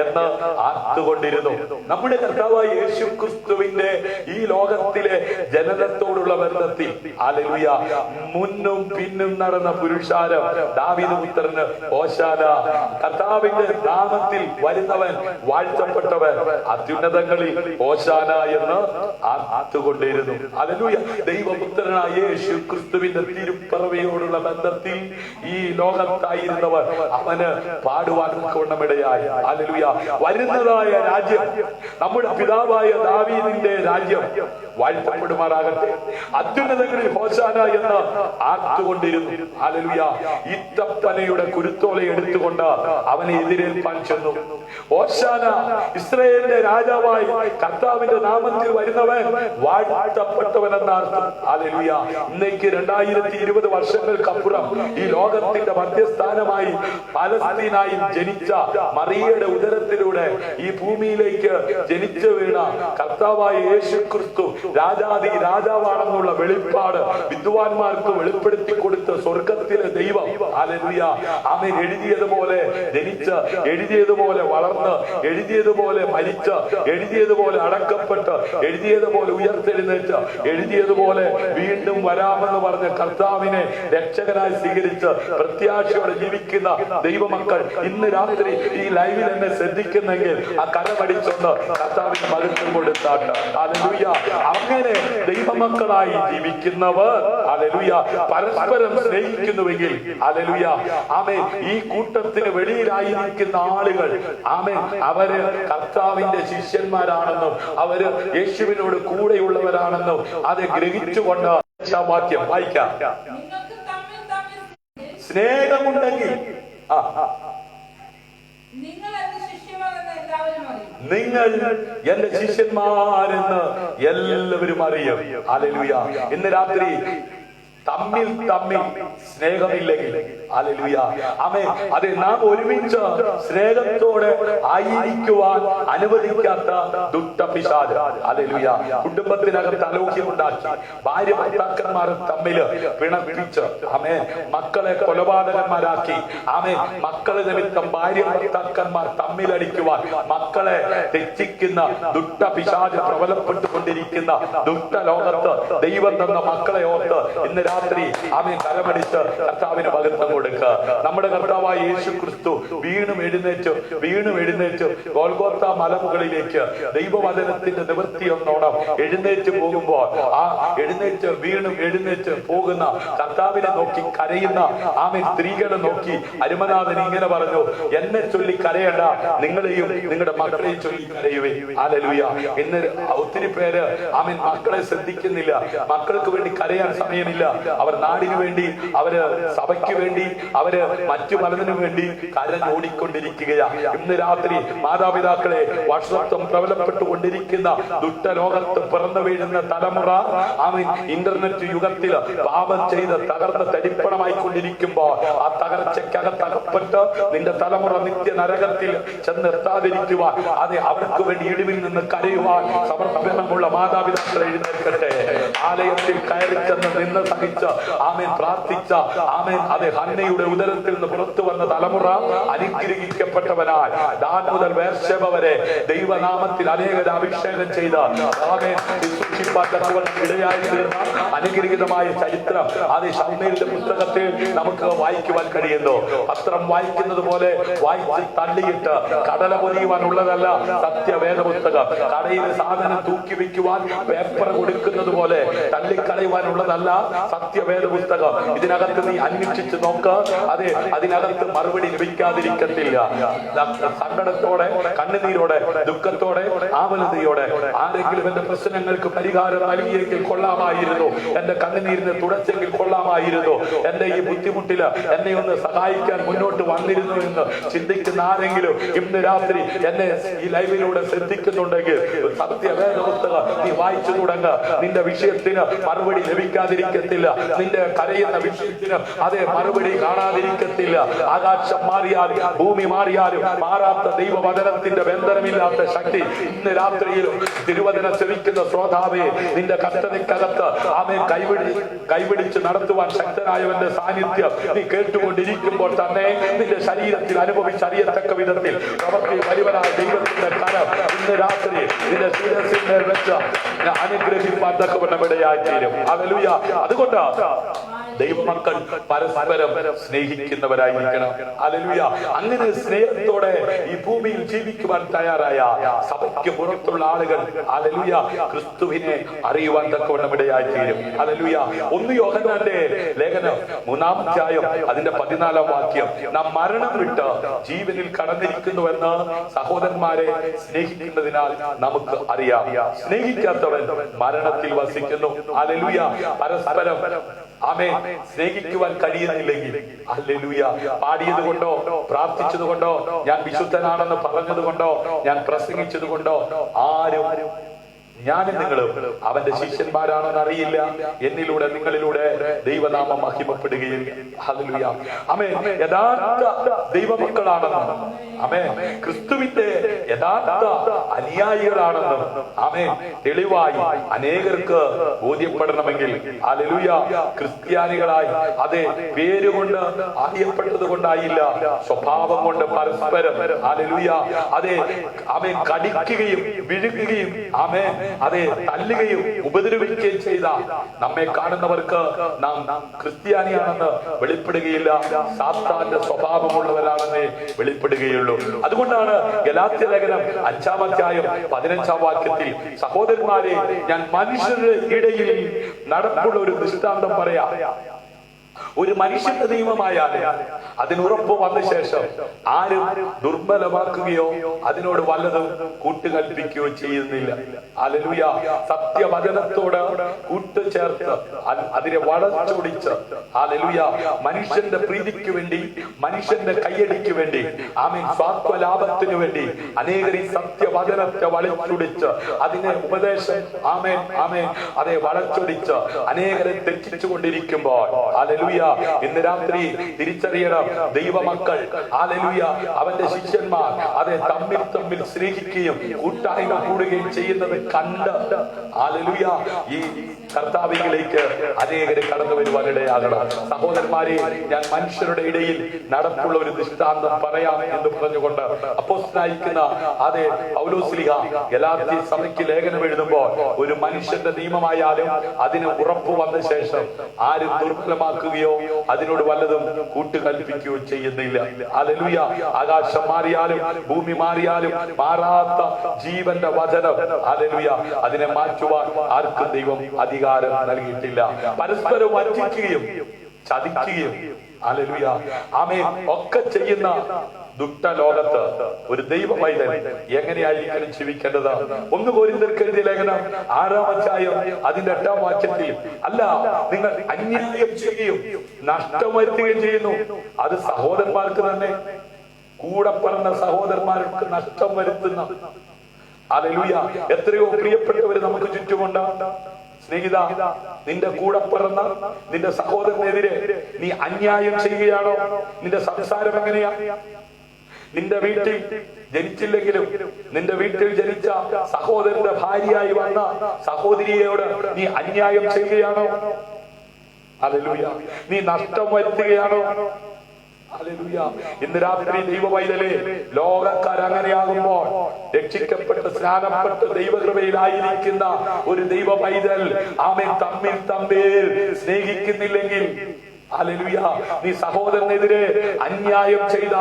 എന്ന് ആർത്തുകൊണ്ടിരുന്നു. നമ്മുടെ കർത്താവായ യേശു ക്രിസ്തുവിന്റെ ഈ ലോകത്തിലെ ജനനത്തോടുള്ള ബന്ധത്തിൽ ഹല്ലേലൂയ മുന്നും പിന്നും നടന്ന പുരുഷാരം ദാവീദ് പുത്രന് ഹോശാന. കർത്താവിന്റെ നാമത്തിൽ വരുന്നവൻ വാഴ്ത്തപ്പെട്ടവൻ, അത്യുന്നതങ്ങളിൽ ഹോശാന എന്ന് ആർത്തുകൊണ്ടിരുന്നു. ഹല്ലേലൂയ. ദൈവപുത്രനായ യേശു ക്രിസ്തുവിന്റെ തിരുപ്പറവയോടുള്ള ബന്ധത്തിൽ ഈ ലോകത്തായിരുന്നവർ അവന് പാടുവാൻ കൊണ്ടമിടയായി. ഹല്ലേലൂയ. വരുന്നതായ രാജ്യം നമ്മുടെ പിതാവായ ദാവീദിന്റെ രാജ്യം വാഴ്ത്തപ്പെടുമാറാകട്ടെ. അത്യുന്നതങ്ങളിൽ ഹോശാന എന്ന് ആർത്തുകൊണ്ടിരുന്നു. ഹല്ലേലൂയ. ഈത്തപ്പനയുടെ കുരുത്തോല എടുത്തുകൊണ്ട് അവനെ എതിരേൽപ്പാൻ ചെന്നു. ഹോശാന, ഇസ്രായേലിന്റെ രാജാവായി കർത്താവിന്റെ നാമത്തിൽ വരുന്നവൻ വാഴ്ത്തപ്പെട്ടവനെന്നാണ്. ഹല്ലേലൂയ. ഇന്നേക്ക് 2020 വർഷങ്ങൾക്കപ്പുറം ഈ ലോകത്തിന്റെ മധ്യസ്ഥാനമായി പലസ്തീനായി ജനിച്ച മറിയയുടെ ഉദരത്തിലൂടെ ഈ ഭൂമിയിലേക്ക് ജനിച്ചു വീണ കർത്താവായ യേശു ക്രിസ്തു രാജാതി രാജാവാണെന്നുള്ള വെളിപ്പാട് വിദ്വാൻമാർക്ക് വെളിപ്പെടുത്തി കൊടുത്ത സ്വർഗത്തിലെ ദൈവം. ഹല്ലേലൂയ. അവൻ എഴുതിയതുപോലെ ജനിച്ച്, എഴുതിയതുപോലെ വളർന്ന്, എഴുതിയതുപോലെ മരിച്ച്, എഴുതിയതുപോലെ അടക്കപ്പെട്ട്, എഴുതിയതുപോലെ ഉയർത്തെഴുന്നേറ്റ്, എഴുതിയതുപോലെ വീണ്ടും വരാമെന്ന് പറഞ്ഞ കർത്താവിനെ രക്ഷകനായി സ്വീകരിച്ച് പ്രത്യാശയോടെ ജീവിക്കുന്ന ദൈവമക്കൾ ഇന്ന് രാത്രി ഈ ലൈവിൽ എന്നെ ശ്രദ്ധിക്കുന്നെങ്കിൽ ആ കരമടിച്ചൊന്ന് കർത്താവിന് മഹത്വം കൊടുത്താട്ട്. ഹല്ലേലൂയ. അങ്ങനെ ദൈവമക്കളായി ജീവിക്കുന്നവർ ഹല്ലേലൂയ പരസ്പരം സ്നേഹിക്കുന്നുവെങ്കിൽ ഹല്ലേലൂയ ആമേൻ ഈ കൂട്ടത്തിന് വെളിയിലായിരിക്കുന്ന ആളുകൾ ആമേൻ അവര് കർത്താവിന്റെ ശിഷ്യന്മാരാണെന്നും അവര് യേശുവിനോട് കൂടെയുള്ളവരാണെന്നും അത് ഗ്രഹിച്ചുകൊണ്ട് വാക്യം വായിക്കാം. സ്നേഹമുണ്ടെങ്കിൽ നിങ്ങൾ എന്റെ ശിഷ്യന്മാരെന്ന് എല്ലാവരും അറിയും. ഹല്ലേലൂയ. ഇന്ന് രാത്രി തമ്മിൽ സ്നേഹമില്ലെങ്കിൽ ഹല്ലേലൂയ ആമേൻ അതെ നാം ഒരുമിച്ച് സ്നേഹത്തോടെ ആയിരിക്കുവാൻ അനുവദിക്കാത്ത ദുഷ്ടപിശാച് ഹല്ലേലൂയ കുടുംബത്തിനകത്ത് അലോക്യമുണ്ടാക്കി ഭാര്യ ഭർത്താക്കന്മാർ തമ്മിൽ പിണപ്പിച്ച് ആമേൻ മക്കളെ കൊലപാതകന്മാരാക്കി ആമേൻ മക്കളെ നിമിത്തം ഭാര്യ ഭർത്താക്കന്മാർ തമ്മിലടിക്കുവാൻ മക്കളെ തെറ്റിക്കുന്ന ദുഷ്ടപിശാച് പ്രബലപ്പെട്ടുകൊണ്ടിരിക്കുന്ന ദുഷ്ടലോകത്ത് ദൈവം തന്ന മക്കളെ ഓർത്ത് ഇന്ന് രാത്രി ആമേൻ കരമടിച്ച് കർത്താവിന് മഹത്വം കൊടുക്കുക. നമ്മുടെ കർത്താവായ യേശു ക്രിസ്തു വീണും എഴുന്നേറ്റ് ഗോൽഗോത്ത മലമുകളിലേക്ക് ദൈവവചനത്തിന്റെ നിവൃത്തി എന്നോണം എഴുന്നേറ്റ് പോകുമ്പോൾ ആ വീണും എഴുന്നേറ്റ് പോകുന്ന കർത്താവിനെ നോക്കി കരയുന്ന ആമേൻ സ്ത്രീകളെ നോക്കി അരുമനാഥൻ ഇങ്ങനെ പറഞ്ഞു, എന്നെ ചൊല്ലി കരയണ്ട, നിങ്ങളെയും നിങ്ങളുടെ മക്കളെയും ചൊല്ലി കരയുവേ. ഹല്ലേലൂയ. ഇന്ന് ഒത്തിരി പേര് ആമേൻ മക്കളെ ശ്രദ്ധിക്കുന്നില്ല, മക്കൾക്ക് വേണ്ടി കരയാൻ സമയമില്ല. അവർ നാടിനു വേണ്ടി, അവര് സഭയ്ക്ക് വേണ്ടി, അവര് മറ്റു പലതിനും വേണ്ടി കരഞ്ഞോടിക്കൊണ്ടിരിക്കുകയാ. ഇന്ന് രാത്രി മാതാപിതാക്കളെ വർഷത്വം പ്രബലപ്പെട്ടുകൊണ്ടിരിക്കുന്ന ദുഷ്ടലോകത്ത് പിറന്നു വീഴുന്ന തലമുറ ഇന്റർനെറ്റ് യുഗത്തിൽ പാപം ചെയ്ത് തകർന്ന് തരിപ്പണമായി കൊണ്ടിരിക്കുമ്പോൾ ആ തകർച്ചയ്ക്കകത്തകപ്പെട്ട് നിന്റെ തലമുറ നിത്യ നരകത്തിൽ ചെന്നെത്താതിരിക്കുവാൻ, അതെ അവർക്ക് വേണ്ടി ഇടിവിൽ നിന്ന് കരയുവാൻ സമർപ്പണമുള്ള മാതാപിതാക്കൾ എഴുന്നേൽക്കട്ടെ. ആലയത്തിൽ കയറി ചെന്ന് നിന്ന് സഹിച്ച് ആമേൻ പ്രാർത്ഥിച്ച ആമേൻ അതെ ഹന്നയുടെ ഉദരത്തിൽ നിന്ന് പുറത്തു വന്ന തലമുറ അനുഗ്രഹിക്കപ്പെട്ടവനാൽ ദാൻ മുതൽ ബേർശേബ വരെ ദൈവനാമത്തിൽ അനേകരെ അഭിഷേകം ചെയ്ത് ആമേൻ ഇടയായിത്തീർന്ന അനുഗ്രഹീതമായ ചരിത്രം അത് ശമൂവേലിന്റെ പുസ്തകത്തിൽ നമുക്ക് വായിക്കുവാൻ കഴിയുന്നു. പത്രം വായിക്കുന്നത് പോലെ വായിച്ച് തള്ളിയിട്ട് കടല പൊതിയുവാനുള്ളതല്ല സത്യവേദ പുസ്തകം. കടയിൽ സാധനം തൂക്കി വെക്കുവാൻ പേപ്പർ കൊടുക്കുന്നത് പോലെ തള്ളിക്കളയുവാനുള്ളതല്ല സത്യവേദ പുസ്തകം. ഇതിനകത്ത് നീ അന്വേഷിച്ച് നോക്ക്, അതെ അതിനകത്ത് മറുപടി ലഭിക്കാതിരിക്കത്തില്ല. സങ്കടത്തോടെ, കണ്ണുനീരോടെ, ദുഃഖത്തോടെ, ആവലതയോടെ ആരെങ്കിലും എന്റെ പ്രശ്നങ്ങൾക്ക് പരിഹാരം നൽകിയെങ്കിൽ കൊള്ളാമായിരുന്നു, എന്റെ കണ്ണുനീരിനെ തുടച്ചെങ്കിൽ കൊള്ളാമായിരുന്നു, എന്റെ ഈ ബുദ്ധിമുട്ടില് എന്നെ ഒന്ന് സഹായിക്കാൻ മുന്നോട്ട് വന്നിരുന്നു എന്ന് ചിന്തിക്കുന്ന ആരെങ്കിലും ഇന്ന് രാത്രി എന്നെ ഈ ലൈവിലൂടെ ശ്രദ്ധിക്കുന്നുണ്ടെങ്കിൽ സത്യവേദ പുസ്തകം നീ വായിച്ചു തുടങ്ങ. നിന്റെ വിഷയത്തിന് മറുപടി ലഭിക്കാതിരിക്കത്തില്ല, നിന്റെ കരയുന്ന വിഷയത്തിന് അതേ മറുപടി കാണാതിരിക്കത്തില്ല. ആകാശം മാറിയാലും ഭൂമി മാറിയാലും മാറാത്ത ദൈവവചനത്തിന്റെ ബന്ധനമില്ലാത്ത ശക്തി ഇന്ന് രാത്രിയിലും തിരുവചനം ശ്രവിക്കുന്ന ശ്രോതാവേ, നിന്റെ കഷ്ടതയ്ക്കകത്ത് ആമേൻ കൈപിടിച്ച് നടത്തുവാൻ ശക്തനായവന്റെ സാന്നിധ്യം നീ കേട്ടുകൊണ്ടിരിക്കുമ്പോൾ തന്നെ നിന്റെ ശരീരത്തിൽ അനുഭവിച്ചറിയത്തക്ക വിധത്തിൽ പ്രവർത്തി വരുവനായ ദൈവത്തിന്റെ കരം ഇന്ന് രാത്രി നിന്റെ ശിരസിന്മേൽ വെച്ച് അനുഗ്രഹിപ്പാൻ തക്കവണ്ണമിടയായിത്തീരും. ഹല്ലേലൂയ. അതുകൊണ്ട് ദൈവമക്കൾ പരസ്പരം സ്നേഹിക്കുന്നവരായിരിക്കണം. ഹല്ലേലൂയ. അങ്ങനെ സ്നേഹത്തോടെ ഈ ഭൂമിയിൽ ജീവിക്കുവാൻ തയ്യാറായ സഭയ്ക്ക് പുറത്തുള്ള ആളുകൾ ഹല്ലേലൂയ ക്രിസ്തുവിനെ അറിയുവാൻ തക്കവണ്ണമിടയായിത്തീരും. ഹല്ലേലൂയ. 1 യോഹന്നാന്റെ ലേഖനം 3-ാം അധ്യായം അതിന്റെ 14-ാം വാക്യം, നാം മരണം വിട്ട് ജീവനിൽ കടന്നിരിക്കുന്നുവെന്ന് സഹോദരന്മാരെ സ്നേഹിക്കുന്നതിനാൽ നമുക്ക് അറിയാം. സ്നേഹിക്കാത്തവൻ മരണത്തിൽ വസിക്കുന്നു. ഹല്ലേലൂയ. പരസ്പരം ആമേൻ സ്നേഹിക്കുവാൻ കഴിയുന്നില്ലെങ്കിൽ ഹല്ലേലൂയ പാടിയത് കൊണ്ടോ പ്രാർത്ഥിച്ചത് കൊണ്ടോ ഞാൻ വിശുദ്ധനാണെന്ന് പറഞ്ഞത് കൊണ്ടോ ഞാൻ പ്രസംഗിച്ചത് കൊണ്ടോ ആരും ഞാനും നിങ്ങളും അവന്റെ ശിഷ്യന്മാരാണെന്ന് അറിയില്ല. എന്നിലൂടെ നിങ്ങളിലൂടെ ദൈവനാമം മഹിമപ്പെടുകയില്ല. ഹല്ലേലൂയ. ആമേൻ. യഥാർത്ഥ ദൈവമക്കളാണെന്നും ആമേൻ ക്രിസ്തുവിന്റെ യഥാർത്ഥ അനുയായികളാണെന്നും ആമേൻ തെളിവായി അനേകർക്ക് ബോധ്യപ്പെടണമെങ്കിൽ ഹല്ലേലൂയ ക്രിസ്ത്യാനികളായി അതേ പേരുകൊണ്ട് അറിയപ്പെട്ടത് കൊണ്ടായില്ല, സ്വഭാവം കൊണ്ട് പരസ്പരം ഹല്ലേലൂയ അതേ ആമേൻ കടിക്കുകയും വിഴുകുകയും ആമേൻ അതെ തല്ലുകയും ഉപദ്രവിക്കുകയും ചെയ്ത നമ്മെ കാണുന്നവർക്ക് നാം ക്രിസ്ത്യാനിയാണെന്ന് വെളിപ്പെടുകയില്ല, സാത്താന്റെ സ്വഭാവമുള്ളവരാണെന്നേ വെളിപ്പെടുകയുള്ളൂ. അതുകൊണ്ടാണ് ഗലാത്യ ലേഖനം 5-ാം അധ്യായം 15-ാം വാക്യത്തിൽ സഹോദരന്മാരെ ഞാൻ മനുഷ്യരുടെ ഇടയിൽ നടപ്പുള്ള ഒരു ദൃഷ്ടാന്തം പറയാം. ഒരു മനുഷ്യന്റെ നിയമമായാലും അതിനുറപ്പ് വന്ന ശേഷം ആരും ദുർബലമാക്കുകയോ അതിനോട് വല്ലതും കൂട്ടുകൽപ്പിക്കുകയോ ചെയ്യുന്നില്ല. ഹല്ലേലൂയ. സത്യവചനത്തോട് കൂട്ടുചേർത്ത് അതിനെ വളച്ചൊടിച്ച് ഹല്ലേലൂയ മനുഷ്യന്റെ പ്രീതിക്ക് വേണ്ടി, മനുഷ്യന്റെ കയ്യടിക്ക് വേണ്ടി, ആമേൻ സ്വാർത്ഥലാഭത്തിനു വേണ്ടി അനേകർ ഈ സത്യവചനത്തെ വളച്ചൊടിച്ച് അതിനെ ഉപദേശം ആമേൻ ആമേൻ അതെ വളച്ചൊടിച്ച് അനേകരെ തെറ്റിച്ചു കൊണ്ടിരിക്കുമ്പോൾ ഹല്ലേലൂയ ഇന്ന് രാത്രി തിരിച്ചറിയണം, ദൈവമക്കൾ ഹല്ലേലൂയ അവന്റെ ശിഷ്യന്മാർ അതെ തമ്മിൽ സ്നേഹിക്കുകയും കൂട്ടായ്മ കൂടുകയും ചെയ്യുന്നത് കണ്ട് ഹല്ലേലൂയ ഈ കർത്താവിലേക്ക് അനേകരെ കടന്നു വരുവാനിടയാകണം. സഹോദരന്മാരെ, ഞാൻ മനുഷ്യരുടെ ഇടയിൽ നടപ്പുള്ള ഒരു ദൃഷ്ടാന്തം പറയാം എന്ന് പറഞ്ഞുകൊണ്ട് അപ്പോസ്തലനായിരിക്കുന്ന അതേ പൗലോസ്ലീഹ ഗലാത്യ സഭയ്ക്ക് ലേഖനം എഴുതുമ്പോൾ ഒരു മനുഷ്യന്റെ നിയമമായാലും അതിന് ഉറപ്പ് വന്ന ശേഷം ആരും ദുർബലമാക്കുകയോ അതിനോട് വല്ലതും കൂട്ടുകൽപ്പിക്കുകയോ ചെയ്യുന്നില്ല. ഹല്ലേലൂയ. ആകാശം മാറിയാലും ഭൂമി മാറിയാലും മാറാത്ത ജീവന്റെ വചനം ഹല്ലേലൂയ അതിനെ മാറ്റുവാൻ ആർക്കും ദൈവം അധികാരം നൽകിയിട്ടില്ല. പരസ്പരം വഞ്ചിക്കുകയും ചതിക്കുകയും ഹല്ലേലൂയ ആമേൻ ഒക്കെ ചെയ്യുന്ന ദുഷ്ടലോകത്ത് ഒരു ദൈവ പൈതൽ എങ്ങനെയായിരിക്കണം ജീവിക്കേണ്ടത്? 1 കൊരിന്ത്യർക്ക് എഴുതിയ ലേഖനം 6-ാം അധ്യായം അതിന്റെ 8-ാം വാക്യത്തിൽ, അല്ല നിങ്ങൾ അന്യായം ചെയ്യുകയും നഷ്ടം വരുത്തുകയും ചെയ്യുന്നു. അത് സഹോദരന്മാർക്ക് തന്നെ, കൂടെ പറഞ്ഞ സഹോദരന്മാർക്ക് നഷ്ടം വരുത്തുന്ന. ഹല്ലേലൂയ. എത്രയോ പ്രിയപ്പെട്ടവര് നമുക്ക് ചുറ്റുമുണ്ട്. സ്നേഹിത, നിന്റെ കൂടെ പിറന്ന നിന്റെ സഹോദരനെതിരെ നീ അന്യായം ചെയ്യുകയാണോ? നിന്റെ സംസാരം എങ്ങനെയാ? നിന്റെ വീട്ടിൽ ജനിച്ചില്ലെങ്കിലും നിന്റെ വീട്ടിൽ ജനിച്ച സഹോദരന്റെ ഭാര്യയായി വന്ന സഹോദരിയോട് നീ അന്യായം ചെയ്യുകയാണോ? ഹല്ലേലൂയ. നീ നഷ്ടം വരുത്തുകയാണോ? ഹല്ലേലൂയ. ഇന്ന് രാത്രി ദൈവ പൈതലേ, ലോകക്കാർ അങ്ങനെയാകുമ്പോൾ രക്ഷിക്കപ്പെട്ട് സ്നാനപ്പെട്ട് ദൈവകൃപയിലായിരിക്കുന്ന ഒരു ദൈവ പൈതൽ ആമേൻ തമ്മിൽ സ്നേഹിക്കുന്നില്ലെങ്കിൽ, ഹല്ലേലൂയ, നീ സഹോദരനെതിരെ അന്യായം ചെയ്ത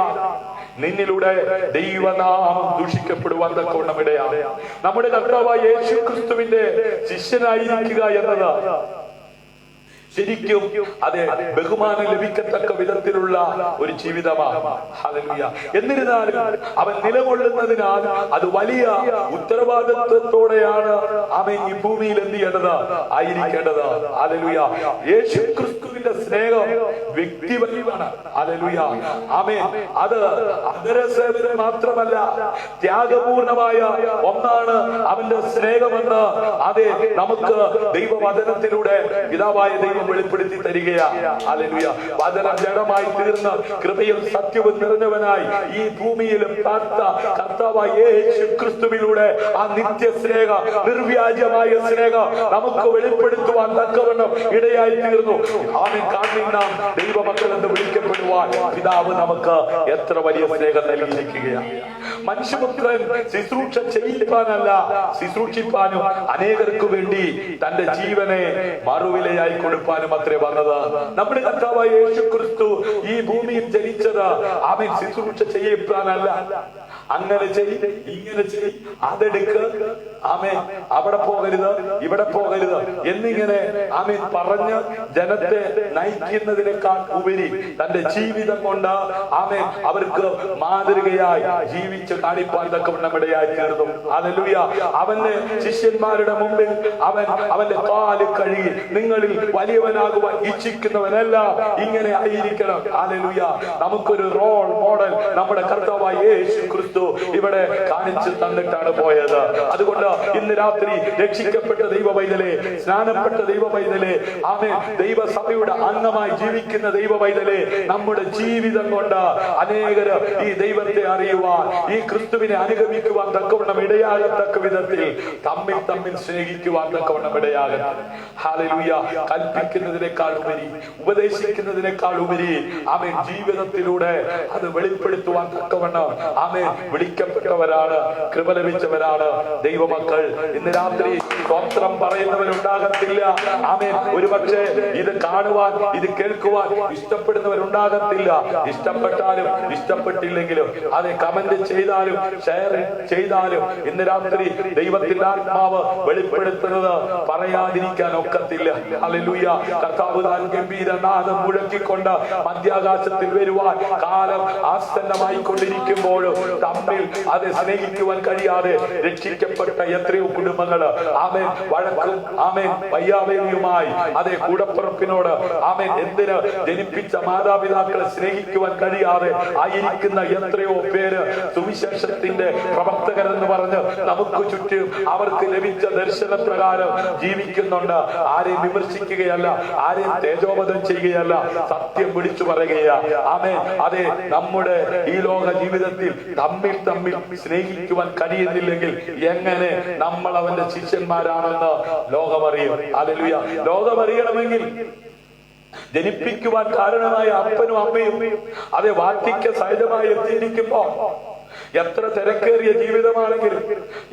നിന്നിലൂടെ ദൈവനാമം ദൂഷിക്കപ്പെടുവാൻ തക്കവണ്ണം ഇടയാണ്. നമ്മുടെ കർത്താവായ യേശു ക്രിസ്തുവിന്റെ ശിഷ്യനായിരിക്കുക എന്നത് ശരിക്കും അതെ ബഹുമാനം ലഭിക്കത്തക്ക വിധത്തിലുള്ള ഒരു ജീവിതമാണ്. ഹല്ലേലൂയ. എന്നിരുന്നാലും അവൻ നിലകൊള്ളുന്നതിനാൽ അത് വലിയ ഉത്തരവാദിത്വത്തോടെയാണ് അവൻ ഈ ഭൂമിയിൽ എന്ത് ചെയ്യേണ്ടത് ആയിരിക്കേണ്ടത്. ഹല്ലേലൂയ. യേശു ക്രിസ്തുവിന്റെ സ്നേഹം വ്യക്തിപരമാണ്. ഹല്ലേലൂയ. ആമേൻ. അത് അന്തരസേവനം മാത്രമല്ല, ത്യാഗപൂർണമായ ഒന്നാണ് അവന്റെ സ്നേഹമെന്ന് അതെ നമുക്ക് ദൈവവചനത്തിലൂടെ പിതാവായ ദൈവം വെളിപ്പെടുത്തി തരികയാണ്. ഹല്ലേലൂയ. വചനം ജഡമായി തീർന്ന് കൃപയും സത്യവും നിറഞ്ഞവനായി ഈ ഭൂമിയിലും പാർത്ത കർത്താവായ യേശു ക്രിസ്തുവിലൂടെ ആ നിത്യ സ്നേഹ, നിർവ്യാജമായ സ്നേഹം നമുക്ക് വെളിപ്പെടുത്തുവാൻ തക്കവണ്ണം ഇടയായി തീർന്നു. ആമേൻ. കാണുന്ന ദൈവമക്കൾ എന്ന് വിളിക്കപ്പെടുവാൻ പിതാവ് നമുക്ക് എത്ര വലിയ സ്നേഹം നൽകിയിരിക്കുകയാണ്. മനുഷ്യപുത്രൻ ശുശ്രൂഷ ചെയ്യിപ്പാനല്ല, ശുശ്രൂഷിപ്പാനും അനേകർക്ക് വേണ്ടി തന്റെ ജീവനെ മറുവിലയായി കൊടുപ്പാനും അത്രേ വന്നത്. നമ്മുടെ കർത്താവായ യേശു ക്രിസ്തു ഈ ഭൂമിയിൽ ജനിച്ചത് അവൻ ശുശ്രൂഷ ചെയ്യിപ്പാനല്ല. അങ്ങനെ ചെയ്, ഇങ്ങനെ ചെയ്, അതെടുക്ക്, ആമേൻ, അവിടെ പോകരുത്, ഇവിടെ പോകരുത് എന്നിങ്ങനെ ആമേൻ പറഞ്ഞ് ജനത്തെ നയിക്കുന്നതിനേക്കാൾ ഉപരി തന്റെ ജീവിതം കൊണ്ട് ആമേൻ അവർക്ക് മാതൃകയായി ജീവിച്ച് കാണിപ്പാൻ തക്കവണ്ണം ഇടയായി തീർന്നു. ഹല്ലേലൂയ. അവന്റെ ശിഷ്യന്മാരുടെ മുമ്പിൽ അവന്റെ കാല് കഴുകി, നിങ്ങളിൽ വലിയവനാകുവാൻ ഇച്ഛിക്കുന്നവനല്ല ഇങ്ങനെ ആയിരിക്കണം. ഹല്ലേലൂയ. നമുക്കൊരു റോൾ മോഡൽ നമ്മുടെ കർത്താവായ യേശു ക്രിസ്തു ഇവിടെ കാണിച്ചു തന്നിട്ടാണ് പോയത്. അതുകൊണ്ട് ഇന്ന് രാത്രി രക്ഷിക്കപ്പെട്ട ദൈവ പൈതലേ, സ്നാനപ്പെട്ട ദൈവ പൈതലേ, ആമേൻ, ദൈവസഭയുടെ അംഗമായി ജീവിക്കുന്ന ദൈവ പൈതലേ, നമ്മുടെ ജീവിതം കൊണ്ട് അനേകര് ഈ ദൈവത്തെ അറിയുവാൻ, ഈ ക്രിസ്തുവിനെ അനുഗമിക്കുവാൻ തക്കവണ്ണം ഇടയാകത്തക്ക വിധത്തിൽ തമ്മിൽ സ്നേഹിക്കുവാൻ തക്കവണ്ണം ഇടയാകണം. ഹല്ലേലൂയ. കൽപ്പിക്കുന്നതിനേക്കാൾ ഉപരി, ഉപദേശിക്കുന്നതിനേക്കാൾ ഉപരി ആമേൻ ജീവിതത്തിലൂടെ അത് വെളിപ്പെടുത്തുവാൻ തക്കവണ്ണം ആമേൻ വിളിക്കപ്പെട്ടവരാണ്, കൃപ ലഭിച്ചവരാണ് ദൈവമക്കൾ. ഇന്ന് രാത്രി സ്വത്രം പറയുന്നവരുണ്ടാകത്തില്ല. ആമേൻ. ഒരുപക്ഷെ ഇത് കാണുവാൻ, ഇത് കേൾക്കുവാൻ ഇഷ്ടപ്പെടുന്നവരുണ്ടാകത്തില്ല. ഇഷ്ടപ്പെട്ടാലും ഇഷ്ടപ്പെട്ടില്ലെങ്കിലും അത് കമന്റ് ചെയ്താലും ഷെയർ ചെയ്താലും ഇന്ന് രാത്രി ദൈവത്തിന്റെ ആത്മാവ് വെളിപ്പെടുത്തുന്നത് പറയാതിരിക്കാൻ ഒക്കത്തില്ല. ഹല്ലേലൂയ. കർത്താവ് താൻ ഗംഭീര നാദം മുഴക്കിക്കൊണ്ട് മധ്യാകാശത്തിൽ വരുവാൻ കാലം ആസന്നമായി കൊണ്ടിരിക്കുമ്പോഴും തമ്മിൽ അത് സ്നേഹിക്കുവാൻ കഴിയാതെ രക്ഷിക്കപ്പെട്ട എത്രയോ കുടുംബങ്ങള് ആമേൻ വഴക്കും ആമേൻ വയ്യാവേലിയുമായി അതേ കൂടപ്പുറപ്പിനോട് ആമേൻ എന്തിന് ജനിപ്പിച്ച മാതാപിതാക്കളെ സ്നേഹിക്കുവാൻ കഴിയാതെ ആയിരിക്കുന്ന എത്രയോ പേര് സുവിശേഷത്തിന്റെ പ്രവർത്തകരെന്ന് പറഞ്ഞ് നമുക്ക് ചുറ്റും അവർക്ക് ലഭിച്ച ദർശന പ്രകാരം ജീവിക്കുന്നുണ്ട്. ആരെയും വിമർശിക്കുകയല്ല, ആരെയും തേജോവധം ചെയ്യുകയല്ല, സത്യം വിളിച്ചു പറയുകയാ. ആമേൻ. അതെ, നമ്മുടെ ഈ ലോക ജീവിതത്തിൽ തമ്മിൽ സ്നേഹിക്കുവാൻ കഴിയുന്നില്ലെങ്കിൽ എങ്ങനെ നമ്മൾ അവന്റെ ശിഷ്യന്മാരാണെന്ന് ലോകമറിയും. ഹല്ലേലൂയ. ലോകമറിയണമെങ്കിൽ ജനിപ്പിക്കുവാൻ കാരണമായ അപ്പനും അമ്മയും അതേ വാർദ്ധക്യ സഹിതമായി എത്തിയിരിക്കുമ്പോ എത്ര തിരക്കേറിയ ജീവിതമാണെങ്കിലും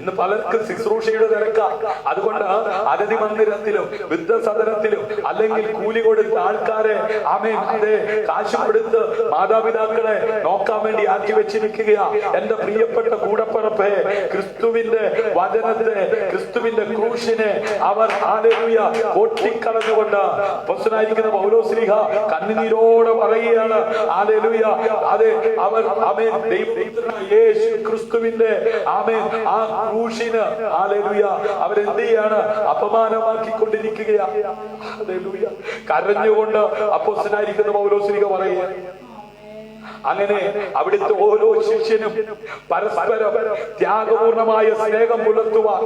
ഇന്ന് പലർക്കും ശുശ്രൂഷയുടെ തിരക്കാ. അതുകൊണ്ട് അതിഥി മന്ദിരത്തിലും വൃദ്ധസദനത്തിലും അല്ലെങ്കിൽ കൂലി കൊടുത്ത ആൾക്കാരെ ആമേൻ അതെ കാശ് കൊടുത്ത് മാതാപിതാക്കളെ നോക്കാൻ വേണ്ടി ആക്കി വെച്ചിരിക്കുകയാ. എന്റെ പ്രിയപ്പെട്ട കൂടപ്പറപ്പേ, ക്രിസ്തുവിന്റെ വചനത്തെ, ക്രിസ്തുവിന്റെ ക്രൂശിനെ അവർ ഹല്ലേലൂയ പൊട്ടിക്കളഞ്ഞുകൊണ്ട് അപ്പോസ്തലനായിരിക്കുന്ന പൗലോസ്ലീഹ കണ്ണുനീരോടെ പറയുകയാണ് ഹല്ലേലൂയ. അതെ അവർ ആമേൻ ദൈവപുത്രനായ യേശു ക്രിസ്തുവിന്റെ ആമേൻ ആ ക്രൂശിന് ഹല്ലേലൂയ അവരെന്ത് ചെയ്യാണ്? അപമാനമാക്കിക്കൊണ്ടിരിക്കുകയാണ്. ഹല്ലേലൂയ. കരഞ്ഞുകൊണ്ട് അപ്പോസ്തലനായിരിക്കുന്ന പൗലോസ്ലീഹ പറയുക. അങ്ങനെ അവിടുത്തെ ഓരോ ശിഷ്യനും പരസ്പരം ത്യാഗപൂർണമായ സ്നേഹം പുലർത്തുവാൻ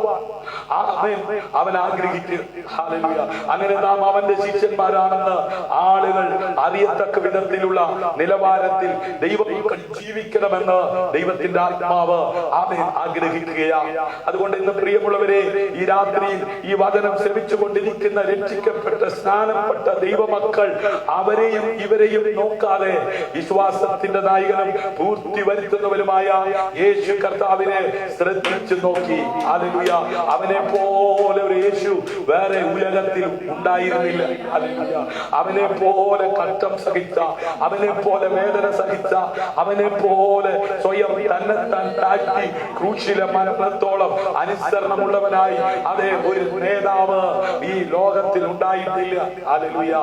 അവൻ ആഗ്രഹിച്ചു. അങ്ങനെ നാം അവന്റെ ശിഷ്യന്മാരാണെന്ന് ആളുകൾ അറിയത്തക്ക വിധത്തിലുള്ള നിലവാരത്തിൽ ദൈവം ജീവിക്കണമെന്ന് ദൈവത്തിന്റെ ആത്മാവ് അവൻ ആഗ്രഹിക്കുകയാണ്. അതുകൊണ്ട് ഇന്ന് പ്രിയമുള്ളവരെ, ഈ രാത്രിയിൽ ഈ വചനം ശ്രമിച്ചുകൊണ്ടിരിക്കുന്ന രക്ഷിക്കപ്പെട്ട സ്നാനപ്പെട്ട ദൈവമക്കൾ അവരെയും ഇവരെയും നോക്കാതെ വിശ്വാസത്തിന്റെ നായകനും പൂർത്തി വരുത്തുന്നവരുമായ യേശു കർത്താവിനെ ശ്രദ്ധിച്ചു നോക്കി. ഹല്ലേലൂയ. അവനെ പോലെ ഒരു യേശു വേറെ ഉലകത്തിൽ ഉണ്ടായിരുന്നില്ല. ഹല്ലേലൂയ. അവനെ പോലെ കഷ്ടം സഹിച്ച, അവനെ പോലെ വേദന സഹിച്ച, അവനെ പോലെ സ്വയം തന്നെത്താൻ താഴ്ത്തി ക്രൂശിലെ മരണത്തോളം അനുസരണമുള്ളവനായി അതേ ഒരു നേതാവ് ഈ ലോകത്തിൽ ഉണ്ടായിട്ടില്ല. ഹല്ലേലൂയ.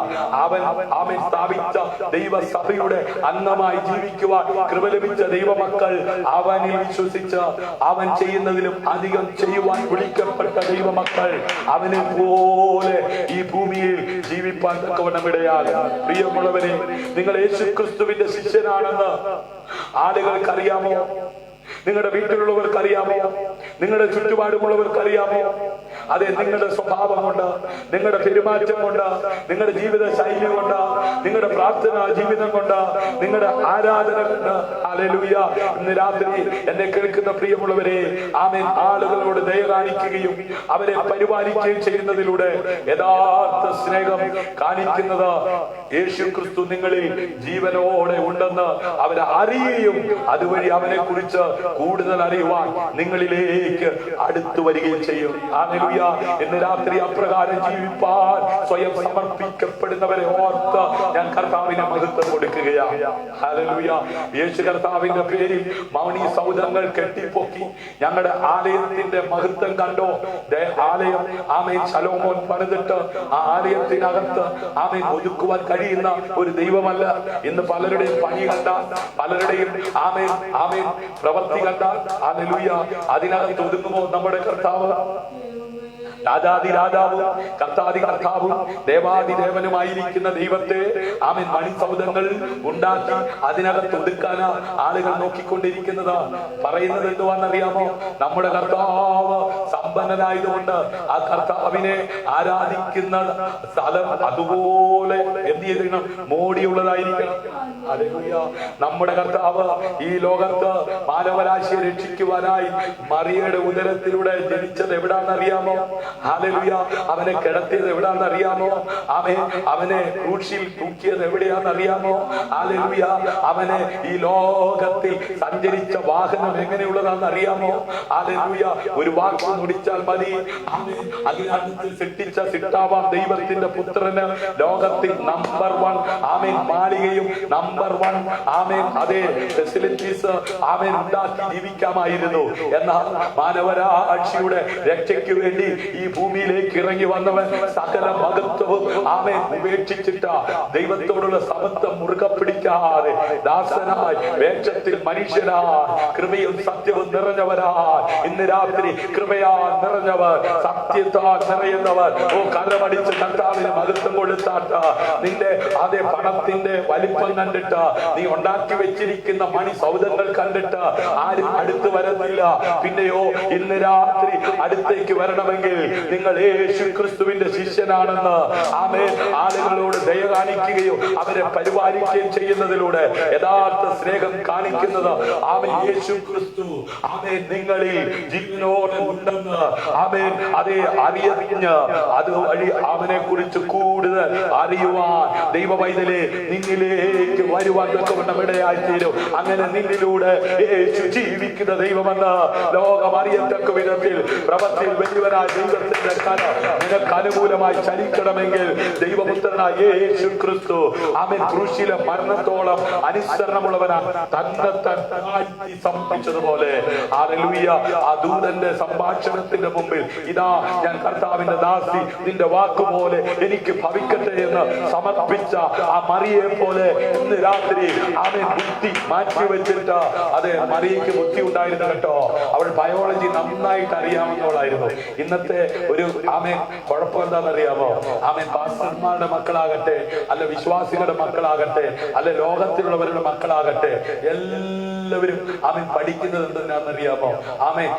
അവൻ സ്ഥാപിച്ച ദൈവസഭയുടെ അംഗമായി ജീവിക്കുവാൻ കൃപ ലഭിച്ച ദൈവമക്കൾ അവനിൽ വിശ്വസിച്ച് അവൻ ചെയ്യുന്നതിലും അധികം ചെയ്യുവാൻ വിളിക്കപ്പെട്ട ദൈവമക്കൾ അവനെ പോലെ ഈ ഭൂമിയിൽ ജീവിപ്പാൻ തക്കവണ്ണം ഇടയാകും. പ്രിയമുള്ളവരെ, നിങ്ങൾ യേശു ക്രിസ്തുവിന്റെ ശിഷ്യനാണെന്ന് ആളുകൾക്കറിയാമോ? നിങ്ങളുടെ വീട്ടിലുള്ളവർക്ക് അറിയാമോ? നിങ്ങളുടെ ചുറ്റുപാടുമുള്ളവർക്ക് അറിയാമോ? അതെ, നിങ്ങളുടെ സ്വഭാവം കൊണ്ട്, നിങ്ങളുടെ പെരുമാറ്റം കൊണ്ട്, നിങ്ങളുടെ ജീവിത ശൈലി കൊണ്ട്, നിങ്ങളുടെ പ്രാർത്ഥന ജീവിതം കൊണ്ട്, നിങ്ങളുടെ ആരാധന കൊണ്ട്. ഹല്ലേലൂയ. ഇന്ന് രാത്രി എന്നെ കേൾക്കുന്ന പ്രിയമുള്ളവരെ, ആമേൻ, ആളുകളോട് ദയ കാണിക്കുകയും അവരെ പരിപാലിക്കുകയും ചെയ്യുന്നതിലൂടെ യഥാർത്ഥ സ്നേഹം കാണിക്കുന്നത് യേശു ക്രിസ്തു നിങ്ങളിൽ ജീവനോടെ ഉണ്ടെന്ന് അവരെ അറിയുകയും അതുവഴി അവനെ കുറിച്ച് കൂടുതൽ അറിയുവാൻ നിങ്ങളിലേക്ക് അടുത്തു വരികയും ചെയ്യും. ഹല്ലേലൂയ. ഇന്ന് രാത്രി അപ്രകാരം ജീവിപ്പാൻ സ്വയം സമർപ്പിക്കപ്പെടുന്നവരെ ഓർത്ത് ഞാൻ കർത്താവിനെ മഹത്വം കൊടുക്കുകയാണ്. ഹല്ലേലൂയ. യേശു കർത്താവിന്റെ പേരിൽ മൗനി സൗധങ്ങൾ കെട്ടിപ്പൊക്കി ഞങ്ങളുടെ ആലയത്തിന്റെ മഹത്വം കണ്ടോ? ആലയം ആമേൻ ശലോമോൻ പണിതിട്ട് ആ ആലയത്തിനകത്ത് ആമേൻ ഒതുക്കുവാൻ കഴിയുന്ന ഒരു ദൈവമല്ല. ഇന്ന് പലരുടെയും പണി കണ്ട, പലരുടെയും ആമേൻ ആമേൻ പ്രവൃത്തി കണ്ട, ഹല്ലേലൂയ, അതിനകത്ത് ഒതുങ്ങുമോ നമ്മുടെ കർത്താവ്? രാജാതി രാജാവും കർത്താതി കർത്താവും ദേവാതി ദേവനുമായിരിക്കുന്ന ദൈവത്തെ ആമേൻ മണിസൗധങ്ങൾ ഉണ്ടാക്കി അതിനകത്ത് ഒതുക്കാനാ ആളുകൾ നോക്കിക്കൊണ്ടിരിക്കുന്നത്. പറയുന്നത് എന്തുവാണെന്നറിയാമോ? നമ്മുടെ കർത്താവ് സമ്പന്നനായതുകൊണ്ട് ആ കർത്താവിനെ ആരാധിക്കുന്ന സ്ഥലം അതുപോലെ എന്ത് ചെയ്തിരിക്കണം? മോടിയുള്ളതായിരിക്കണം. ഹല്ലേലൂയ. നമ്മുടെ കർത്താവ് ഈ ലോകത്ത് മാനവരാശിയെ രക്ഷിക്കുവാനായി മറിയയുടെ ഉദരത്തിലൂടെ ജനിച്ചത് എവിടാന്നറിയാമോ? ഹല്ലേലൂയ. അവനെ കിടത്തിയത് എവിടാന്ന് അറിയാമോ? അവനെ ക്രൂശിൽ തൂക്കിയത് എവിടെയാന്ന് അറിയാമോ? ഹല്ലേലൂയ. അവനെ ഈ ലോകത്തിൽ സഞ്ചരിച്ച വാഹനം എങ്ങനെയുള്ളതാന്ന് അറിയാമോ? ഹല്ലേലൂയ. ഒരു വാക്ക് നുടിച്ചാൽ മതി, അതിനകത്ത് സൃഷ്ടിച്ച സിട്ടാവാം ദൈവത്തിന്റെ പുത്രന് ലോകത്തിൽ നമ്പർ 1 ആമേൻ മാളികയും നമ്പർ 1 ആമേൻ അതേ ഫെസിലിറ്റീസ് ആമേൻ ഉണ്ടാക്കി ജീവിക്കാമായിരുന്നു. എന്നാൽ മാനവരാശിയുടെ രക്ഷയ്ക്ക് വേണ്ടി ഈ ഭൂമിയിലേക്ക് ഇറങ്ങി വന്നവൻ സകല മഹത്വവും ആമേൻ ഉപേക്ഷിച്ചിട്ട് ദൈവത്തോടുള്ള സമത്വം മുറുകെ പിടിക്കാതെ ദാസനായി വേഷത്തിൽ മനുഷ്യനായി കൃപയും സത്യവും നിറഞ്ഞവരായി ഇന്ന് രാത്രി കൃപയാൽ നിറഞ്ഞവർ, സത്യത്താൽ നിറയുന്നവർ, ഓ കരമടിച്ച് കർത്താവിന് മഹത്വം കൊടുത്താട്ട് നിന്റെ അതേ പണത്തിന്റെ വലിപ്പം കണ്ടിട്ട് നീ ഉണ്ടാക്കി വെച്ചിരിക്കുന്ന മണി സൗധങ്ങൾ കണ്ടിട്ട് ആരും അടുത്ത് വരുന്നില്ല. പിന്നെയോ ഇന്ന് രാത്രി അടുത്തേക്ക് വരണമെങ്കിൽ നിങ്ങൾ യേശു ക്രിസ്തുവിന്റെ ശിഷ്യനാണെന്ന് ആമേൻ ആളുകളോട് ദയ കാണിക്കുകയും അവരെ പരിപാലിക്കുകയും ചെയ്യുന്നതിലൂടെ യഥാർത്ഥ സ്നേഹം കാണിക്കുന്നത് ആമേൻ യേശു ക്രിസ്തു ആമേൻ നിങ്ങളിൽ ജീവനോടെ ഉണ്ടെന്ന് ആമേൻ അതേ അറിയഞ്ഞ് അത് വഴി അവനെ കുറിച്ച് കൂടുതൽ അറിയുവാൻ ദൈവ പൈതലേ നിന്നിലേക്ക് വരുവാൻ ഇടയായി തീരും. അങ്ങനെ നിന്നിലൂടെ യേശു ജീവിക്കുന്ന ദൈവമെന്ന് ലോകം അറിയത്തക്ക വിധത്തിൽ പ്രവൃത്തിയിൽ വലിയവനായ ദൈവത്തിന്റെ കല നിനക്ക് അനുകൂലമായി ചലിക്കണമെങ്കിൽ ദൈവപുത്രനായ യേശു ക്രിസ്തു ആമേൻ ക്രൂശിലെ മരണത്തോളം അനുസരണമുള്ളവനാണ് തന്നെ താഴ്ത്തി സമർപ്പിച്ചതുപോലെ ഹല്ലേലൂയ ആ ദൂതന്റെ സംഭാഷണത്തിന്റെ മുമ്പിൽ ഇതാ ഞാൻ കർത്താവിന്റെ ദാസി നിന്റെ വാക്കുപോലെ എനിക്ക് ഭവിക്കട്ടെ എന്ന് സമർപ്പിച്ച ആ മറിയെ പോലെ ഇന്ന് രാത്രി ആമേൻ ബുദ്ധി മാറ്റി വെച്ചിട്ട് അതെ മറിയയ്ക്ക് ബുദ്ധി ഉണ്ടായിരുന്നു കേട്ടോ. അവൾ ബയോളജി നന്നായിട്ട് അറിയാവുന്നവളായിരുന്നു. ഇന്നത്തെ ഒരു ആമേൻ കുഴപ്പം എന്താണെന്നറിയാമോ? ആമേൻ പാസ്റ്റർമാരുടെ മക്കളാകട്ടെ അല്ല വിശ്വാസികളുടെ മക്കളാകട്ടെ അല്ല ലോകത്തിലുള്ളവരുടെ മക്കളാകട്ടെ എല്ലാവരും ആമേൻ പഠിക്കുന്നത് എന്തെന്നാണെന്നറിയാമോ? ആമേൻ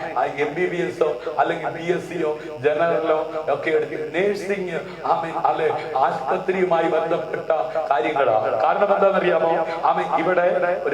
MBBS അല്ലെങ്കിൽ BSc ജനറലോ ഒക്കെ എടുത്ത് നേഴ്സിംഗ് ആമേൻ അല്ലെ ആശുപത്രിയുമായി ബന്ധപ്പെട്ട കാര്യങ്ങളാണ്. കാരണം എന്താണെന്നറിയാമോ? ആമേൻ ഇവിടെ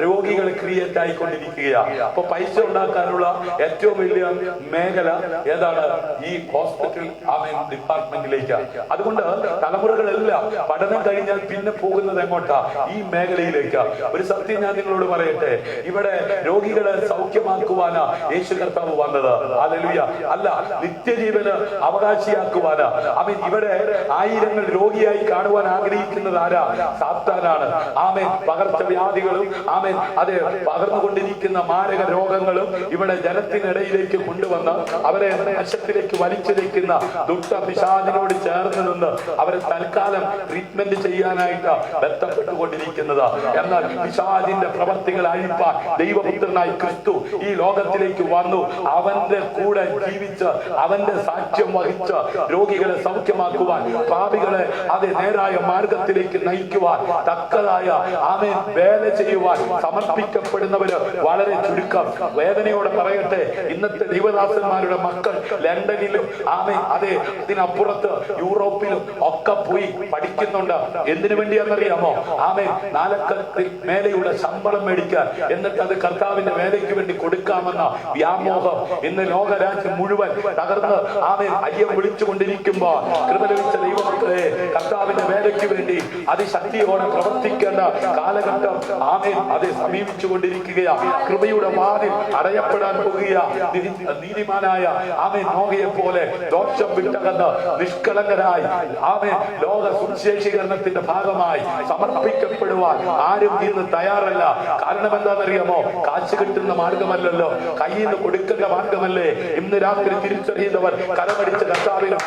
രോഗികൾ ക്രിയേറ്റ് ആയിക്കൊണ്ടിരിക്കുകയാണ്. അപ്പൊ പൈസ ഉണ്ടാക്കാനുള്ള ഏറ്റവും വലിയ മേഖല ഏതാണ്? ഈ ഹോസ്പിറ്റൽ ആമേൻ ഡിപ്പാർട്ട്മെന്റിലേക്കാണ്. അതുകൊണ്ട് തലമുറകളെല്ലാം പഠനം കഴിഞ്ഞാൽ പിന്നെ പോകുന്നത് എങ്ങോട്ടാ? ഈ മേഖലയിലേക്കാ. ഒരു സത്യം ഞാൻ നിങ്ങളോട് പറയട്ടെ, ഇവിടെ രോഗികളെ സൗഖ്യമാക്കുവാനാ യേശു കർത്താവ് വന്നത്. ഹല്ലേലൂയ. അല്ല, നിത്യജീവന് അവകാശിയാക്കുവാനാ. ആമേൻ ഇവിടെ ആയിരങ്ങൾ രോഗിയായി കാണുവാൻ ആഗ്രഹിക്കുന്നത് ആരാ? സാത്താനാണ്. ആമേൻ പകർച്ചവ്യാധികളും ആമേൻ അതെ പകർന്നുകൊണ്ടിരിക്കുന്ന മാരക രോഗങ്ങളും ഇവിടെ ജനത്തിനിടയിലേക്ക് കൊണ്ടുവന്ന് അവരെ നശത്തിലേക്ക് വലിച്ചിരിക്കുന്ന ദുഷ്ടപിശാചിനോട് ചേർന്ന് നിന്ന് അവരെ തൽക്കാലം ട്രീറ്റ്മെന്റ് ചെയ്യാനായിട്ട് ബന്ധപ്പെട്ടുകൊണ്ടിരിക്കുന്നത്. എന്നാൽ പിശാചിന്റെ പ്രവർത്തികൾ അഴിപ്പാൻ ദൈവപുത്രനായി ക്രിസ്തു ഈ ലോകത്തിലേക്ക് വന്നു. അവന്റെ കൂടെ ജീവിച്ച് അവന്റെ സാക്ഷ്യം വഹിച്ച് രോഗികളെ സൗഖ്യമാക്കുവാൻ, പാപികളെ അത് നേരായ മാർഗത്തിലേക്ക് നയിക്കുവാൻ തക്കതായ ആമേൻ വേല ചെയ്യുവാൻ സമർപ്പിക്കപ്പെടുന്നവര് വളരെ ചുരുക്കം. വേദനയോടെ പറയട്ടെ, ഇന്നത്തെ ദൈവദാസന്മാരുടെ മക്കൾ ലണ്ടനിലും ആമേൻ അതെ ഇതിനപ്പുറത്ത് യൂറോപ്പിലും ഒക്കെ പോയി പഠിക്കുന്നുണ്ട്. എന്തിനു വേണ്ടിയാണെന്നറിയാമോ? ആമേൻ നാലക്കത്തിൽ മേലെയുള്ള ശമ്പളം മേടിക്കാൻ, എന്നിട്ട് അത് കർത്താവിന്റെ വേലയ്ക്ക് വേണ്ടി കൊടുക്കാമെന്ന വ്യാമോഹം ഇന്ന് ലോകരാജ്യം മുഴുവൻ തകർന്ന് ആമേൻ അയ്യം വിളിച്ചുകൊണ്ടിരിക്കുമ്പോൾ കൃപ ലഭിച്ച ദൈവമക്കളെ കർത്താവിന്റെ വേലയ്ക്ക് വേണ്ടി അതിശക്തിയോടെ പ്രവർത്തിക്കേണ്ട കാലഘട്ടം ആമേൻ അത് സമീപിച്ചു കൊണ്ടിരിക്കുകയാണ്. കൃപയുടെ വാതിൽ അടയപ്പെടാൻ പോകുകയാ. നീതിമാനായ ആമേൻ നോഹയെ പോലെ ദോഷം വിട്ടകന്ന് നിഷ്കളങ്കരായി ആമേൻ ലോക സുവിശേഷീകരണത്തിന്റെ ഭാഗമായി സമർപ്പിക്കപ്പെടുവാൻ ആരും ഇന്ന് തയ്യാറല്ല. കാരണം എന്താണെന്നറിയാമോ? കാശ് കിട്ടുന്ന മാർഗമല്ലല്ലോ, കയ്യിൽ നിന്ന് കൊടുക്കുന്ന മാർഗമല്ലേ. ഇന്ന് രാത്രി തിരിച്ചറിയുന്നവർ കരമടിച്ച് കർത്താവിനെ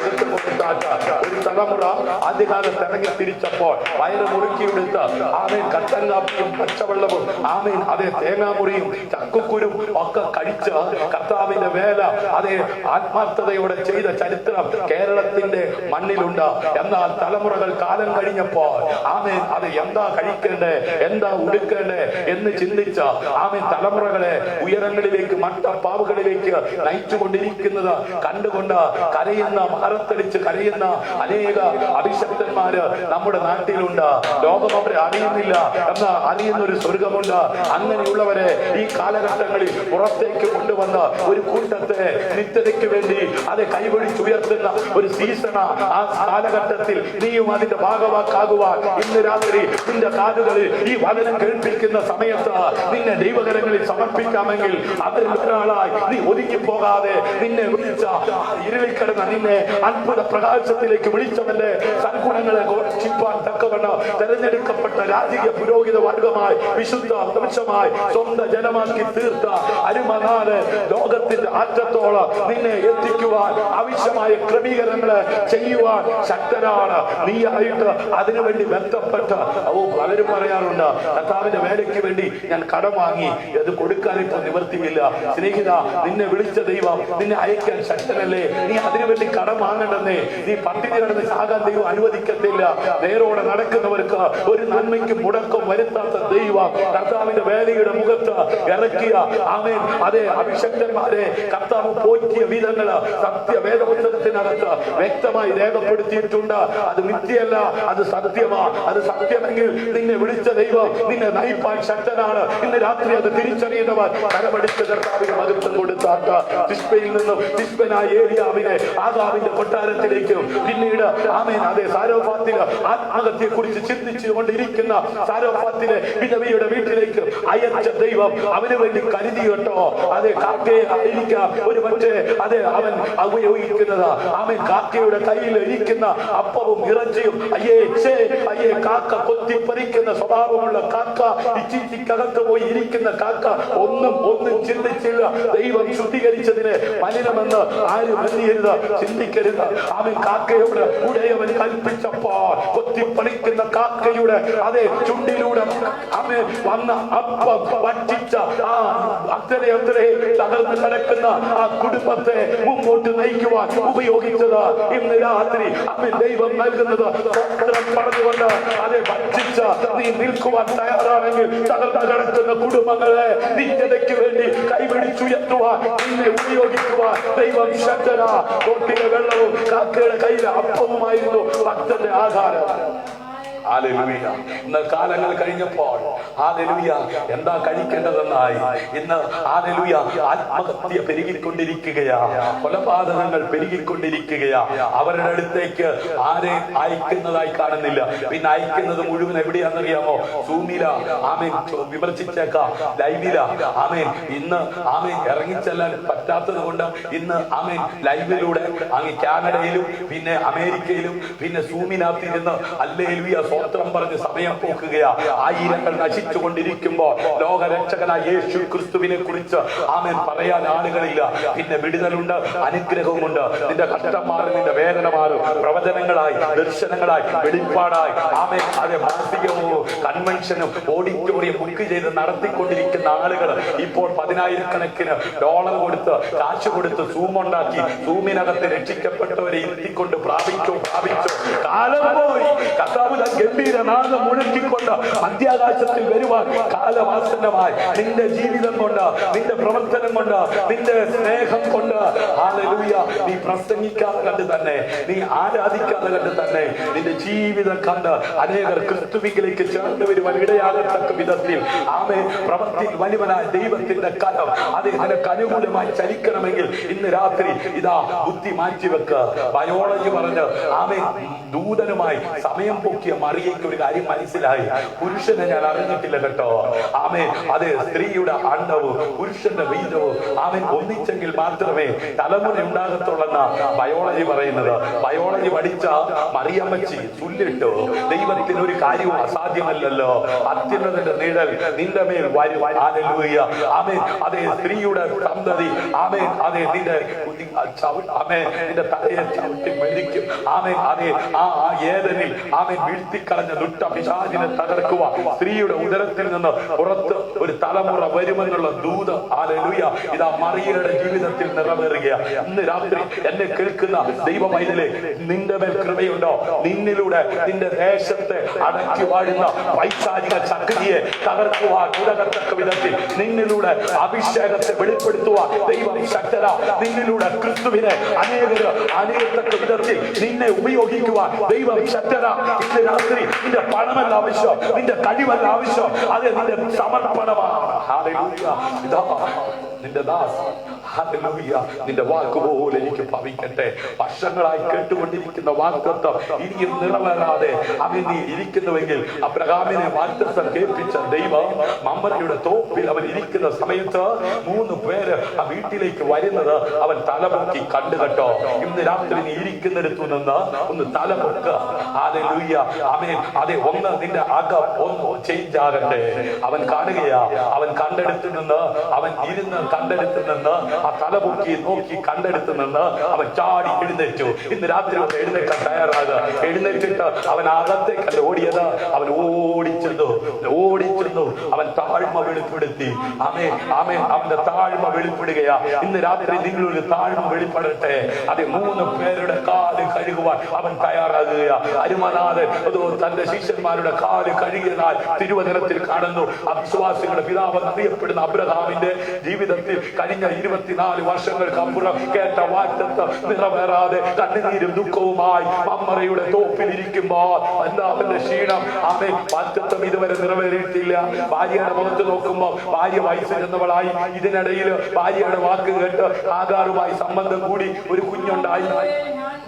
ഒരു തലമുറ ആദ്യകാലത്ത് ഇറങ്ങി തിരിച്ചപ്പോൾ വയറ് മുറുക്കിയെടുത്ത് ആമേൻ കട്ടൻ കാപ്പിയും പച്ചവെള്ളവും ആമേൻ അതേ തേങ്ങാമുറിയും ചക്കുക്കുരും ഒക്കെ കഴിച്ച് കർത്താവിന്റെ വേല അതേ ആത്മാർത്ഥതയോടെ ചെയ്ത ചരിത്രം കേരളത്തിന്റെ മണ്ണിലുണ്ട്. എന്നാൽ തലമുറകൾ കാലം കഴിഞ്ഞപ്പോൾ ആമേൻ അത് എന്താ കഴിക്കേണ്ടേ, എന്താ ഉടുക്കേണ്ടേ എന്ന് ചിന്തിച്ച ആമേൻ തലമുറകളെ ഉയരങ്ങളിലേക്ക് മട്ടപ്പാവുകളിലേക്ക് നയിച്ചുകൊണ്ടിരിക്കുന്നത് കണ്ടുകൊണ്ട് കരയുന്ന മാറത്തടിച്ച് കരയുന്ന അനേക അഭിഷക്തന്മാര് നമ്മുടെ നാട്ടിലുണ്ട്. ലോകം അവരെ അറിയുന്നില്ല, എന്നാൽ അറിയുന്ന ഒരു സ്വർഗമുണ്ട്. അങ്ങനെയുള്ളവരെ ഈ കാലഘട്ടങ്ങളിൽ പുറത്തേക്ക് കൊണ്ടുവന്ന ഒരു കൂട്ടത്തെ നിത്യതയ്ക്ക് വേണ്ടി അത് കൈപിടിച്ചുയർത്തുന്ന ഒരു സീസണ. ആ കാലഘട്ടത്തിൽ നീയും അതിന്റെ ഭാഗവാക്കാകുവാൻ ഇന്ന് രാത്രി നിന്റെ കാതുകളിൽ ഈ വചനം കേൾപ്പിക്കുന്ന സമയത്ത് നിന്നെ ദൈവകരങ്ങളിൽ സമർപ്പിക്കാമെങ്കിൽ അതിൽ ഒരാളായി നീ ഒതുങ്ങിപ്പോകാതെ നിന്നെ വിളിച്ച ഇരുളിൽ കിടന്ന നിന്നെ അത്ഭുത പ്രകാശത്തിലേക്ക് വിളിച്ചവന്റെ സൽഗുണങ്ങളെ ഘോഷിപ്പാൻ തക്കവണ്ണം തെരഞ്ഞെടുക്കപ്പെട്ട രാജകീയ പുരോഹിത വർഗമായി വിശുദ്ധ വംശമായി സ്വന്തം ജനമാക്കി തീർത്ത അരുമനാല് ലോകത്തിന്റെ അറ്റത്തോളം നിന്നെ എത്തിക്കുവാൻ ആവശ്യമായ ക്രമീകരണങ്ങളെ ചെയ്യുവാൻ ശക്തനാണ് നീ ആയിട്ട്. അതിനുവേണ്ടി ബന്ധപ്പെട്ട് പലരും പറയാറുണ്ട്, കർത്താവിന്റെ വേലയ്ക്ക് വേണ്ടി ഞാൻ കടം വാങ്ങി, അത് കൊടുക്കാൻ ഇപ്പൊ നിവർത്തിയില്ല. സ്നേഹിത, നിന്നെ വിളിച്ച ദൈവം നിന്നെ അയക്കാൻ ശക്തനല്ലേ? നീ അതിനുവേണ്ടി കടം വാങ്ങണ്ടെന്നേ. നീ പട്ടിണി കിടന്ന് ചാകാൻ ദൈവം അനുവദിക്കത്തില്ല. നേരോടെ നടക്കുന്നവർക്ക് ഒരു നന്മയ്ക്ക് മുടക്കം വരുത്താത്ത ദൈവം കർത്താവിന്റെ വേലയുടെ മുഖത്ത് ഇറക്കിയ ആമേൻ അതേ അഭിഷക്തന്മാരെ കർത്താവ് പോറ്റിയ വിധങ്ങള് സത്യവേദപുസ്തകത്തിനകത്ത് വ്യക്തമായി രേഖപ്പെടുത്തിയിട്ടുണ്ട്. അത് മിഥ്യയല്ല, അത് സത്യമാ. അത് സത്യമെങ്കിൽ നിന്നെ വിളിച്ച ദൈവം നിന്നെ നയിപ്പാൻ ശക്തനാണ്. ഇന്ന് രാത്രി അത് തിരിച്ചറിയുന്നവർ കരമടിച്ച് കർത്താവിന് മഹത്വം കൊടുത്താട്ട് ശിഷ്പയിൽ നിന്ന് വന്നു. തിശ്ബനായ ഏലിയാവിനെ ആദാമിന്റെ കൊട്ടാരത്തിലേക്കും പിന്നീട് ആമേൻ അതെ സാരോഫാത്തിലെ ആത്മഹത്യയെ കുറിച്ച് ചിന്തിച്ചു കൊണ്ടിരിക്കുന്ന സാരോഫാത്തിലെ വിധവയുടെ വീട്ടിലേക്ക് അയച്ച ദൈവം അവന് വേണ്ടി കരുതി കേട്ടോ. അതെ കാക്കയെ ആയിരിക്കാം ഒരു പക്ഷേ അതെ അവൻ ഉപയോഗിക്കുന്നത്. ആമേൻ കാക്കയുടെ കയ്യിൽ ഇരിക്കുന്ന അപ്പവും ഇറച്ചിയും അയ്യേ കാക്ക കൊത്തിപ്പറിക്കുന്ന സ്വഭാവമുള്ള കാക്ക, ഇച്ചിക്കകത്ത് പോയി ഇരിക്കുന്ന കാക്ക ഒന്നും ചിന്തിച്ചില്ല. ദൈവം ശുദ്ധീകരിച്ചതിനെ മലിനമെന്ന് ആരും എണ്ണിയരുത്, ചിന്തിക്കരുത്. ആമേൻ കാക്കയോട് ഉടയവൻ കൽപ്പിച്ചപ്പോൾ കൊത്തിപ്പറിക്കുന്ന കാക്കയുടെ അതേ ചുണ്ടിലൂടെ ആമേൻ വന്ന അപ്പം വറ്റിച്ച അത്രേ തകർന്ന് കിടക്കുന്ന ആ കുടുംബത്തെ മുമ്പോട്ട് നയിക്കുവാൻ ഉപയോഗിച്ചത് ഇന്ന് രാത്രി ആമേൻ ദൈവം നൽകുന്നത് പറഞ്ഞുകൊണ്ട് അതെ വറ്റിച്ച നീ നിൽക്കുവാൻ തയ്യാറാണെങ്കിൽ തകർന്ന് കിടക്കുന്ന കുടുംബങ്ങളെ നിത്യതയ്ക്ക് വേണ്ടി കൈപിടിച്ചുയർത്തുവാൻ നിന്നെ ഉപയോഗിക്കുവാൻ ദൈവം ശക്തനാ. തൊട്ടിലെ വെള്ളവും കാക്കയുടെ കയ്യിലെ അപ്പവുമായിരുന്നു ഭക്തന്റെ ആധാരം. ഹല്ലേലൂയ. ഇന്ന് കാലങ്ങൾ കഴിഞ്ഞപ്പോൾ ഹല്ലേലൂയ എന്താ കഴിക്കേണ്ടതെന്നായി. ഇന്ന് ഹല്ലേലൂയ ആത്മഹത്യ പെരുകിക്കൊണ്ടിരിക്കുകയാ, കൊലപാതകങ്ങൾ പെരുകിക്കൊണ്ടിരിക്കുകയാ. അവരുടെ അടുത്തേക്ക് ആരെ അയക്കുന്നതായി കാണുന്നില്ല. പിന്നെ അയക്കുന്നത് മുഴുവൻ എവിടെയാണെന്നറിയാമോ? സൂമില ആമേൻ വിമർശിച്ചേക്കാം, ലൈവില ആമേൻ ഇന്ന് ആമേൻ ഇറങ്ങിച്ചെല്ലാൻ പറ്റാത്തത് കൊണ്ട് ഇന്ന് ആമേൻ ലൈവിലൂടെ അങ്ങ് കാനഡയിലും പിന്നെ അമേരിക്കയിലും പിന്നെ സൂമിനകത്തിരുന്ന് ഹല്ലേലൂയ സ്വത്രം പറഞ്ഞ് സമയം പോക്കുകയാ. ആയിരങ്ങൾ നശിച്ചുകൊണ്ടിരിക്കുമ്പോൾ ലോകരക്ഷകനായ യേശു ക്രിസ്തുവിനെ കുറിച്ച് ആമേൻ പറയാൻ ആളുകളില്ല. പിന്നെ വിടുതലുണ്ട്, അനുഗ്രഹവുമുണ്ട്. നിന്റെ കഷ്ടം മാറും, നിന്റെ വേദന മാറും. പ്രവചനങ്ങളായി, ദർശനങ്ങളായി, വെളിപ്പാടായി ആമേൻ അതെ മാസികവും കൺവെൻഷനും ഓഡിറ്റോറിയം ബുക്ക് ചെയ്ത് നടത്തിക്കൊണ്ടിരിക്കുന്ന ആളുകൾ ഇപ്പോൾ 10,000 ഡോളർ കൊടുത്ത് കാശ് കൊടുത്ത് സൂം ഉണ്ടാക്കി സൂമിനകത്ത് രക്ഷിക്കപ്പെട്ടവരെ ഇരുത്തിക്കൊണ്ട് പ്രാപിച്ചു. കാലം പോയി. കർത്താവ് ഗംഭീരനാഥം മുഴക്കിക്കൊണ്ട് മധ്യാകാശത്തിൽ വരുവാൻ കാലവാസനമായി നിന്റെ ജീവിതം കൊണ്ട്, നിന്റെ പ്രവർത്തനം കൊണ്ട്, നിന്റെ സ്നേഹം കൊണ്ട് ഹല്ലേലൂയ നീ പ്രസംഗിക്കാതെ കണ്ട് തന്നെ, നീ ആരാധിക്കാതെ കണ്ട് തന്നെ നിന്റെ ജീവിതം കണ്ട് അനേകർ ക്രിസ്തുവിലേക്ക് ചേർന്ന് വരുവാൻ ഇടയാകത്തക്ക വിധത്തിൽ ആമേൻ പ്രവൃത്തി വലിയവനായ ദൈവത്തിന്റെ കരം അത് നിനക്ക് അനുകൂലമായി ചലിക്കണമെങ്കിൽ ഇന്ന് രാത്രി ഇതാ ബുദ്ധി മാറ്റിവെക്ക. ബയോളജി പറഞ്ഞ് ആമേൻ ദൂതനുമായി സമയം പൊക്കിയ മറിയയ്ക്ക് ഒരു കാര്യം മനസ്സിലായി. പുരുഷനെ ഞാൻ അറിഞ്ഞിട്ടില്ല കേട്ടോ. ആമേൻ അതെ സ്ത്രീയുടെ അണ്ടവും പുരുഷന്റെ വീതവും ആമേൻ ഒന്നിച്ചെങ്കിൽ മാത്രമേ തലമുറ ഉണ്ടാകത്തുള്ളെന്ന ബയോളജി പറയുന്നത്. ബയോളജി പഠിച്ച മറിയമ്മച്ചി ചൊല്ലിട്ടു, ദൈവത്തിന് ഒരു കാര്യവും അസാധ്യമല്ലല്ലോ, അത്യുന്നതന്റെ നിഴൽ നിന്റെ മേൽ വരും. ഹല്ലേലൂയ. ആമേൻ അതെ സ്ത്രീയുടെ സന്തതി ആമേൻ അതെ നിന്റെ ആമേൻ നിന്റെ തലയെ ചവിട്ടി മരിക്കും. ആമേൻ അതെ ആ ഏദനിൽ ആമേൻ വീഴ്ത്തിക്കളഞ്ഞ ദുഷ്ടപിശാചിനെ തകർക്കുവാൻ സ്ത്രീയുടെ ഉദരത്തിൽ നിന്ന് പുറത്ത് ഒരു തലമുറ വരുമെന്നുള്ള ദൂത് ഹല്ലേലൂയ ഇതാ മറിയയുടെ ജീവിതത്തിൽ നിറവേറുകയാണ്. ഇന്ന് രാത്രി എന്നെ കേൾക്കുന്ന ദൈവമൈതലേ, നിന്റെ മേൽ കൃപയുണ്ടോ? നിന്നിലൂടെ നിന്റെ ദേശത്തെ അടക്കി വാഴുന്ന പൈശാചിക ശക്തിയെ തകർക്കുവാൻ ഉതകത്തക്ക വിധത്തിൽ നിന്നിലൂടെ അഭിഷേകത്തെ വെളിപ്പെടുത്തുവാൻ ദൈവം ശക്തനാ. നിന്നിലൂടെ ക്രിസ്തുവിനെ അനേകര് അണിയത്തക്ക വിധത്തിൽ നിന്നെ ഉപയോഗിക്കുവാൻ ദൈവം ശക്തനാ. ഇന്ന് രാത്രി നിന്റെ പണമല്ല ആവശ്യം, നിന്റെ കഴിവല്ല ആവശ്യം, അത് നിന്റെ സമർപ്പണമാണ്. ഹല്ലേലൂയ. ഇതാ നിന്റെ ദാസ് ഹല്ലേലൂയ നിന്റെ വാക്കുപോലെ എനിക്ക് ഭവിക്കട്ടെ. വർഷങ്ങളായി കേട്ടുകൊണ്ടിരിക്കുന്ന വാഗ്ദത്തം ഇനിയും നിറവേറാതെ അവൻ നീ ഇരിക്കുന്നുവെങ്കിൽ അബ്രഹാമിനെ വാഗ്ദത്തം കേൾപ്പിച്ച ദൈവം മമ്രയുടെ തോപ്പിൽ അവൻ ഇരിക്കുന്ന സമയത്ത് 3 പേര് ആ വീട്ടിലേക്ക് വരുന്നത് അവൻ തലപൊക്കി കണ്ടു കേട്ടോ. ഇന്ന് രാത്രി നീ ഇരിക്കുന്നിടത്തു നിന്ന് ഒന്ന് തലപൊക്ക. ഹല്ലേലൂയ. ആമേൻ. അതെ ഒന്ന് നിന്റെ അകം ഒന്ന് ചേഞ്ച് ആകട്ടെ. അവൻ കാണുകയാ, അവൻ കണ്ടെടുത്തു നിന്ന് അവൻ ഇരുന്ന് കണ്ടെടുത്തു നിന്ന് ആ തലപൊക്കി നോക്കി കണ്ടെടുത്തു നിന്ന് അവൻ ചാടി എഴുന്നേറ്റു. ഇന്ന് രാത്രി ഒന്ന് എഴുന്നേക്കാൻ തയ്യാറാകുക. എഴുന്നേറ്റിട്ട് അവൻ അകത്തേക്കല്ല ഓടിയത്, അവൻ ഓടിച്ചെന്നു. അവൻ താഴ്മ വെളിപ്പെടുത്തി. ആമേൻ ആമേൻ. അവന്റെ താഴ്മ വെളിപ്പെടുകയാ. ഇന്ന് രാത്രി നിങ്ങളൊരു താഴ്മ വെളിപ്പെടട്ടെ. അത് 3 പേരുടെ കാല് കഴുകുവാൻ അവൻ തയ്യാറാകുകയാ. അരുമനാഥൻ തന്റെ ശിഷ്യന്മാരുടെ കാല് കഴുകിയതായി തിരുവചനത്തിൽ കാണുന്നു. അവിശ്വാസികളുടെ പിതാവ് അറിയപ്പെടുന്ന അബ്രഹാമിന്റെ ജീവിതത്തിൽ ജീവിതത്തിൽ കഴിഞ്ഞ 24 വർഷങ്ങൾക്കപ്പുറം കേട്ട വാഗ്ദത്തം നിറവേറാതെ കണ്ണുനീരും ദുഃഖവുമായി മമ്മറയുടെ തോപ്പിലിരിക്കുമ്പോൾ എന്താവന്റെ ക്ഷീണം. ആമേൻ. വാഗ്ദത്തം ഇതുവരെ നിറവേറിയിട്ടില്ല. ഭാര്യയുടെ മുഖത്ത് നോക്കുമ്പോൾ ഭാര്യ വയസ്സ് ചെന്നവളായി. ഇതിനിടയിൽ ഭാര്യയുടെ വാക്ക് കേട്ട് ആഗാറുമായി സംബന്ധം കൂടി ഒരു കുഞ്ഞുണ്ടായി.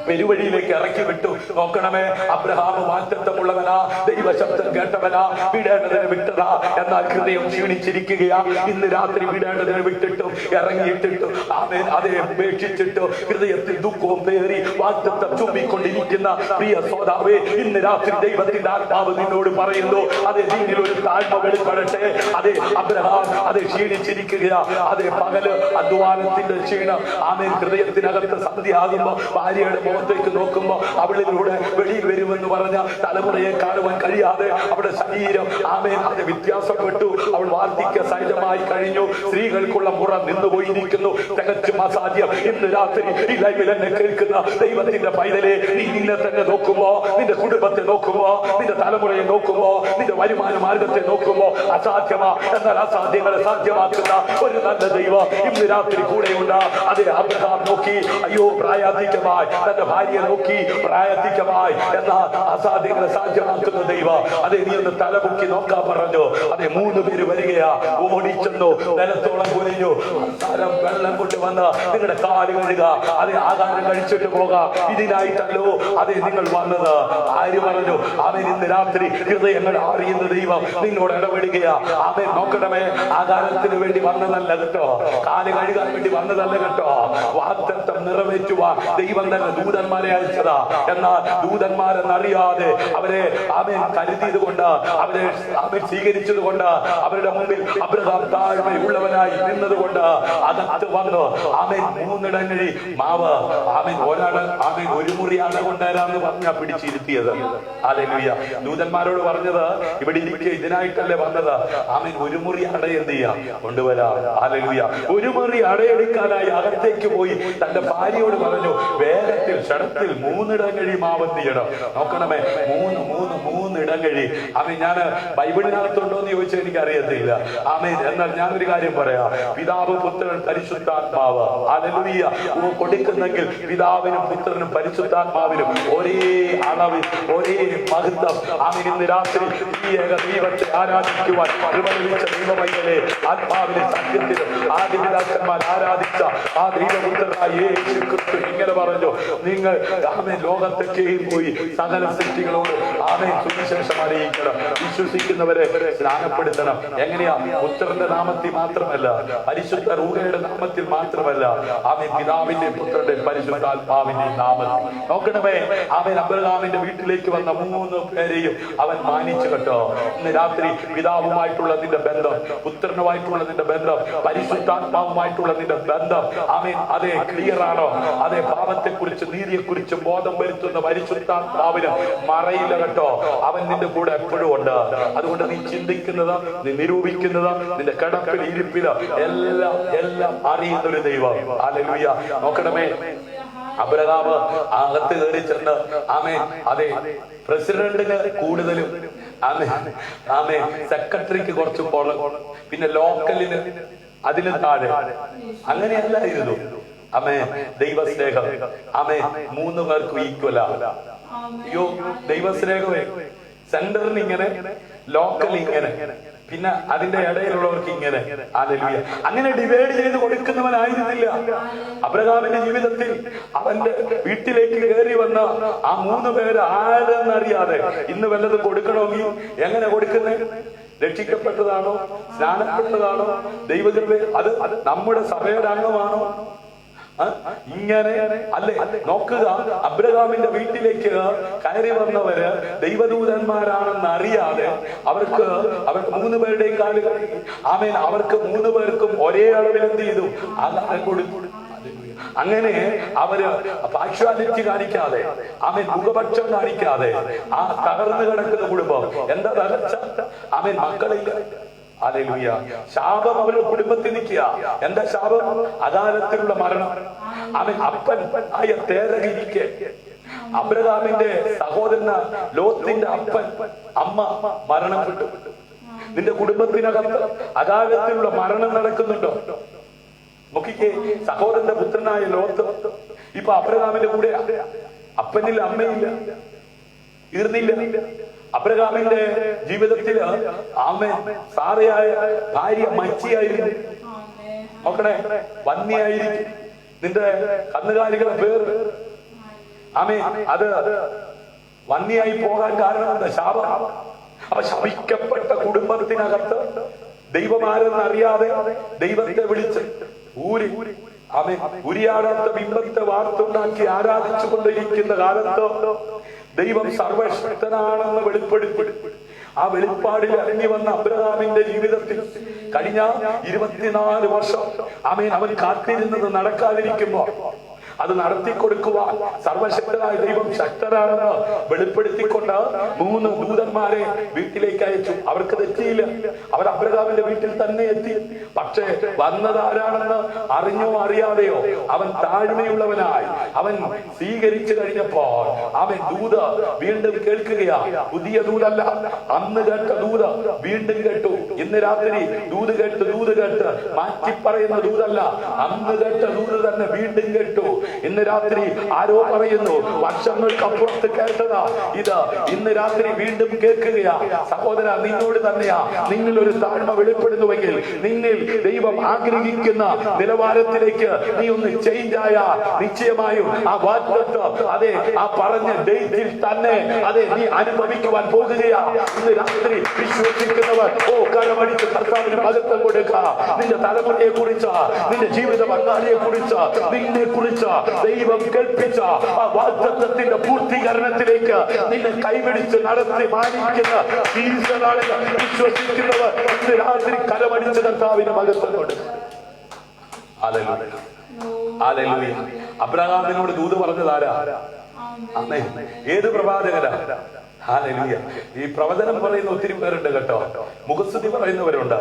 പെരുവഴിയിലേക്ക് ഇറക്കി വിട്ടു. നോക്കണമേ, അബ്രഹാം വാഗ്ദത്തമുള്ളവനാ, ദൈവശബ്ദം കേട്ടവനാ, വിടേണ്ടതിന് വിട്ടതാ. എന്നാൽ ഹൃദയം ക്ഷീണിച്ചിരിക്കുകയാ. ഇന്ന് രാത്രി വിടേണ്ടതിന് വിട്ടിട്ടും ഇറങ്ങിയിട്ടിട്ടും ആമേൻ അതേ ഉപേക്ഷിച്ചിട്ട് ഹൃദയത്തിൽ ദുഃഖവും പേറി വാഗ്ദത്തം ചുമ്മിക്കൊണ്ടിരിക്കുന്ന പ്രിയ സോദാവേ, ഇന്ന് രാത്രി ദൈവത്തിന്റെ ആത്മാവ് നിന്നോട് പറയുന്നു, അതെ നിന്നിൽ ഒരു താഴ്മ വെളിപ്പെടട്ടെ. അതെ അബ്രഹാം അതെ ക്ഷീണിച്ചിരിക്കുകയാ. അതെ പകല് അധ്വാനത്തിന്റെ ക്ഷീണം. ആമേൻ. ഹൃദയത്തിനകത്ത് സന്ധ്യയാകുമ്പോ ഭാര്യയുടെ മുഖത്തേക്ക് നോക്കുമ്പോ അവളിലൂടെ വെളിയിൽ വരുമെന്ന് പറഞ്ഞ തലമുറയെ കാണുവാൻ കഴിയാതെ അവരുടെ ശരീരം ആമേൻ അത് വ്യത്യാസപ്പെട്ടു. അവൾ വാർദ്ധക്യ സഹജമായി കഴിഞ്ഞു. സ്ത്രീകൾക്കുള്ള മുറ നിന്നുപോയിരിക്കുന്നു. തികച്ചും അസാധ്യം. ഇന്ന് രാത്രി ഈ ലൈവിൽ എന്നെ കേൾക്കുന്ന ദൈവത്തിന്റെ പൈതലെ, നീ നിന്നെ തന്നെ നോക്കുമ്പോ, നിന്റെ കുടുംബത്തെ നോക്കുമ്പോ, നിന്റെ തലമുറയെ നോക്കുമ്പോ, നിന്റെ വരുമാന മാർഗത്തെ നോക്കുമ്പോ അസാധ്യമാ. എന്നാൽ അസാധ്യങ്ങളെ സാധ്യമാക്കുന്ന ഒരു നല്ല ദൈവം ഇന്ന് രാത്രി കൂടെയുണ്ട്. അതേ അബ്രഹാം നോക്കി, അയ്യോ പ്രായാധികമായി തന്റെ ഭാര്യയെ നോക്കി, പ്രായാധികമായി എന്നാൽ അസാധ്യങ്ങളെ സാധ്യമാക്കുന്ന ദൈവം. അതേ നീ ഒന്ന് തലമുക്കി നോക്കാൻ പറഞ്ഞു. അതെ 3 പേര് വരികയാ. ഓടിച്ചെന്നു, നിലത്തോളം കുനിഞ്ഞു, വെള്ളം കൊണ്ടുവന്ന് നിങ്ങളുടെ കാല് കഴുകുക. അതെ ആഹാരം കഴിച്ചിട്ട് പോകാം. ഇതിനായിട്ടല്ലോ അതെ നിങ്ങൾ വന്നത്. ആര് പറഞ്ഞു? അവൻ ഇന്ന് രാത്രി ഹൃദയങ്ങൾ അറിയുന്ന ദൈവം നിന്നോട് ഇടപെടുകയാ. അവൻ നോക്കണമേ, ആഹാരത്തിന് വേണ്ടി വന്നതല്ല കേട്ടോ, കാല് കഴുകാൻ വേണ്ടി വന്നതല്ല കേട്ടോ. വാഗ്ദത്തം നിറവേറ്റുവാൻ ദൈവം തന്നെ ദൂതന്മാരെ അയച്ചതാ. എന്നാൽ ദൂതന്മാരെന്നറിയാതെ അവരെ അവൻ കരുതിയത് കൊണ്ട്, അവരെ അവൻ സ്വീകരിച്ചത് കൊണ്ട്, അവരുടെ മുമ്പിൽ അബ്രഹാം താഴ്മയുള്ളവനായി നിന്നതുകൊണ്ട് അകത്ത് വന്നു. അവൻ 3 ഇടങ്ങഴി മാവ് അവൻ ഒരാള് അവൻ 1 മുറി അട കൊണ്ടുവരാന്ന് പറഞ്ഞാ പിടിച്ചിരുത്തിയത്. ഹല്ലേലൂയ. ദൂതന്മാരോട് പറഞ്ഞത്, ഇവിടെ ഇരിക്കുക, ഇതിനായിട്ടല്ലേ വന്നത്. അവൻ 1 മുറി അട എന്ത് ചെയ്യാം കൊണ്ടുവരാം. ഹല്ലേലൂയ. 1 മുറി അടയെടുക്കാനായി അകത്തേക്ക് പോയി തന്റെ ഭാര്യയോട് പറഞ്ഞു, വേഗത്തിൽ ക്ഷണത്തിൽ 3 ഇടങ്ങഴി മാവ് എന്ത് ചെയ്യണം. നോക്കണമേ, 3 ഇടങ്ങഴി. അവൻ ഞാൻ ബൈബിളിനകത്തുണ്ടോ എന്ന് ചോദിച്ചാൽ എനിക്ക് അറിയത്തില്ല. ആമേൻ. എന്നാൽ ഞാനൊരു കാര്യം പറയാം, പിതാവ് പുത്രൻ പരിശുദ്ധാത്മാവ് ഹല്ലേലൂയ കൊടുക്കുന്നെങ്കിൽ പിതാവിനും പുത്രനും പരിശുദ്ധാത്മാവിനും ഒരേ അളവിൽ ഒരേ മഹത്വം. ആമേൻ. ഇന്ന് രാത്രി ഈ ഏക ദൈവത്തെ ആരാധിക്കുവാൻ ലഭിച്ച ദൈവമൈതലേ, ആത്മാവിലെ സത്യത്തിലും ആദിപിതാക്കന്മാർ ആരാധിച്ച ആ ദൈവപുത്രനായ യേശു ക്രിസ്തു ഇങ്ങനെ പറഞ്ഞു, നിങ്ങൾ ആമേൻ ലോകത്തൊക്കെയും പോയി സകല സൃഷ്ടികളോട് ആമേൻ സുവിശേഷം അറിയിക്കണം, വിശ്വസിക്കുന്നവരെ സ്നാനപ്പെടുത്തണം. എങ്ങനെയാ? പുത്രന്റെ നാമത്തിൽ മാത്രമല്ല, പരിശുദ്ധ റൂഹയുടെ നാമത്തിൽ മാത്രമല്ല, ആമേൻ പിതാവിന്റെ പുത്രന്റെ പരിശുദ്ധാത്മാവിന്റെ നാമത്തിൽ. നോക്കണമേ, അവൻ അബ്രഹാമിന്റെ വീട്ടിലേക്ക് വന്ന 3 പേരെയും അവൻ മാനിച്ചു കേട്ടോ. ഇന്ന് രാത്രി പിതാവുമായിട്ടുള്ള നിന്റെ ബന്ധം, പുത്രനുമായിട്ടുള്ള നിന്റെ ബന്ധം, പരിശുദ്ധാത്മാവുമായിട്ടുള്ള നിന്റെ ബന്ധം ആമേൻ അതേ ക്ലിയർ ആണോ? അതേ പാപത്തെ കുറിച്ച് നീതിയെ കുറിച്ച് ബോധം വരുത്തുന്ന പരിശുദ്ധാത്മാവിന് മറയില്ല കേട്ടോ. അവൻ നിന്റെ കൂടെ എപ്പോഴും ഉണ്ട്. അതുകൊണ്ട് നീ ചിന്തിക്കുന്നത്, നീ നിരൂപിക്കുന്നത്, നിന്റെ കിടപ്പിൽ ഇരിപ്പില് എല്ലാം അറിയുന്ന ഒരു ദൈവം. ഹല്ലേലൂയ. നോക്കണമേ, അബ്രഹാം അകത്ത് കയറി ചെന്ന് ആമേൻ അതെ പ്രസിഡന്റിന് കൂടുതലും ആമേൻ സെക്രട്ടറിക്ക് കുറച്ച് പിന്നെ ലോക്കലിന് അതിന് താഴെ അങ്ങനെയല്ലായിരുന്നു. ആമേൻ. ദൈവസ്നേഹം ആമേൻ 3 പേർക്കും ഈക്വലാ. അയ്യോ ദൈവസ്നേഹമേ, സെന്ററിന് ഇങ്ങനെ, ലോക്കൽ ഇങ്ങനെ, പിന്നെ അതിന്റെ ഇടയിലുള്ളവർക്ക് ഇങ്ങനെ. ഹല്ലേലൂയ. അങ്ങനെ ഡിവൈഡ് ചെയ്ത് കൊടുക്കുന്നവനായിരുന്നില്ല അബ്രഹാമിന്റെ ജീവിതത്തിൽ. അവന്റെ വീട്ടിലേക്ക് കയറി വന്ന ആ 3 പേര് ആരെന്നറിയാതെ ഇന്ന് വല്ലതും കൊടുക്കണമെങ്കിൽ എങ്ങനെ കൊടുക്കുന്നത്? രക്ഷിക്കപ്പെട്ടതാണോ? സ്നാനപ്പെട്ടതാണോ? ദൈവകൃപ അത് നമ്മുടെ സഭയുടെ അംഗമാണോ? ഇങ്ങനെ അല്ലേ? നോക്കുക, അബ്രഹാമിന്റെ വീട്ടിലേക്ക് കയറി വന്നവര് ദൈവദൂതന്മാരാണെന്ന് അറിയാതെ അവർ 3 പേരുടെയും കാല് കഴുകി. ആമേൻ. അവർക്ക് 3 പേർക്കും ഒരേ അളവിൽ എന്ത് ചെയ്തു? ആഹാരം കൊടുത്തു. അങ്ങനെ അവര് പാർഷ്വാലിറ്റി കാണിക്കാതെ, ആമേൻ മുഖപക്ഷം കാണിക്കാതെ, ആ തകർന്നു കിടക്കുന്ന കുടുംബം എന്താ തകർച്ച? ആമേൻ മക്കളില്ല. ഹല്ലേലൂയ. ശാപം അവരുടെ കുടുംബത്തിൽ നിൽക്കുക. എന്താ ശാപം? അകാലത്തിലുള്ള മരണം. അവൻ അപ്പൻ ആയ തേരകിരിക്കെ അബ്രഹാമിന്റെ സഹോദരന ലോത്തിന്റെ അപ്പൻ അമ്മ മരണപ്പെട്ടു. നിന്റെ കുടുംബത്തിനകത്ത് അകാലത്തിലുള്ള മരണം നടക്കുന്നുണ്ടോ? നോക്കിക്കേ, സഹോദരന്റെ പുത്രനായ ലോത്ത് ഇപ്പൊ അബ്രഹാമിന്റെ കൂടെ. അപ്പനില്ല, അമ്മയില്ല, തീർന്നില്ല. അബ്രഹാമിന്റെ ജീവിതത്തില് ആമേൻ സാറയായ ഭാര്യ മച്ചിയായിരുന്നു. നോക്കണേ, വന്യായിരിക്കും. നിന്റെ കന്നുകാലികളെ പേര് ആമേൻ അത് വന്യായി പോകാൻ കാരണം എന്താ? ശാപം. അപ്പൊ ശപിക്കപ്പെട്ട കുടുംബത്തിനകത്ത് ദൈവമാരെന്ന് അറിയാതെ ദൈവത്തെ വിളിച്ച് ഉരിയാടാത്ത ബിംബത്തെ വാർത്തുണ്ടാക്കി ആരാധിച്ചു കൊണ്ടിരിക്കുന്ന കാലത്ത് ദൈവം സർവശക്തനാണെന്ന് വെളിപ്പെടുത്തി ആ വെളിപ്പാടിൽ ഇറങ്ങി വന്ന അബ്രഹാമിന്റെ ജീവിതത്തിൽ കഴിഞ്ഞ 24 വർഷം അവൻ കാത്തിരുന്നത് നടക്കാതിരിക്കുമ്പോ അത് നടത്തിക്കൊടുക്കുവാൻ സർവശക്തനായ ദൈവം ശക്തനാണെന്ന് വെളിപ്പെടുത്തിക്കൊണ്ട് 3 ദൂതന്മാരെ വീട്ടിലേക്ക് അയച്ചു. അവർക്ക് തെറ്റിയില്ല, അവർ അബ്രഹാമിന്റെ വീട്ടിൽ തന്നെ എത്തി. പക്ഷേ വന്നത് ആരാണെന്ന് അറിഞ്ഞോ അറിയാതെയോ അവൻ താഴ്മയുള്ളവനായി അവൻ സ്വീകരിച്ചു കഴിഞ്ഞപ്പോൾ അവൻ ദൂത് വീണ്ടും കേൾക്കുകയാ. പുതിയ ദൂതല്ല, അന്ന് കേട്ട ദൂത് വീണ്ടും കേട്ടു. ഇന്ന് രാത്രി ദൂത് കേട്ട് മാറ്റി പറയുന്ന ദൂതല്ല, അന്ന് കേട്ട ദൂത് തന്നെ വീണ്ടും കേട്ടു. ഇന്ന് രാത്രി ആരോ പറയുന്നു വർഷങ്ങൾക്കപ്പുറത്ത് കേട്ടതാ ഇത് ഇന്ന് രാത്രി വീണ്ടും കേൾക്കുകയാ. സഹോദര, നിന്നോട് തന്നെയാ. നിന്നിൽ ഒരു താഴ്മ വെളിപ്പെടുന്നുവെങ്കിൽ, നിന്നിൽ ദൈവം ആഗ്രഹിക്കുന്ന നിലവാരത്തിലേക്ക് നീ ഒന്ന് ചേഞ്ച് ആയ നിശ്ചയമായും ആ വാഗ്ദത്തം അതെ ആ പറഞ്ഞ ഡേറ്റിൽ തന്നെ അതെ നീ അനുഭവിക്കുവാൻ പോകുകയാ. ഇന്ന് രാത്രി വിശ്വസിക്കുന്നവർ കരമടിച്ച് കർത്താവിന് മഹത്വം കൊടുക്കുക. നിന്റെ തലമുറയെ കുറിച്ച്, നിന്റെ ജീവിത പങ്കാളിയെ കുറിച്ച്, നിന്നെ കുറിച്ച് ദൈവം കൽപ്പിച്ച ആ വാഗ്ദത്തത്തിന്റെ പൂർത്തീകരണത്തിലേക്ക് നിന്നെ കൈപിടിച്ച് നടത്തി മാനിക്കുന്ന സീസണാണെന്ന് വിശ്വസിക്കുന്നവർ ഇന്ന് രാത്രി കരമടിച്ച് കർത്താവിന് മഹത്വം കൊടുക്കുക. ഹല്ലേലൂയ. അബ്രഹാമിനോട് ദൂത് പറഞ്ഞതാരാ? ഏത് പ്രവാചകനാ? ഹല്ലേലൂയ. ഈ പ്രവചനം പറയുന്ന ഒത്തിരി പേരുണ്ട് കേട്ടോ. മുഖസ്തുതി പറയുന്നവരുണ്ട്,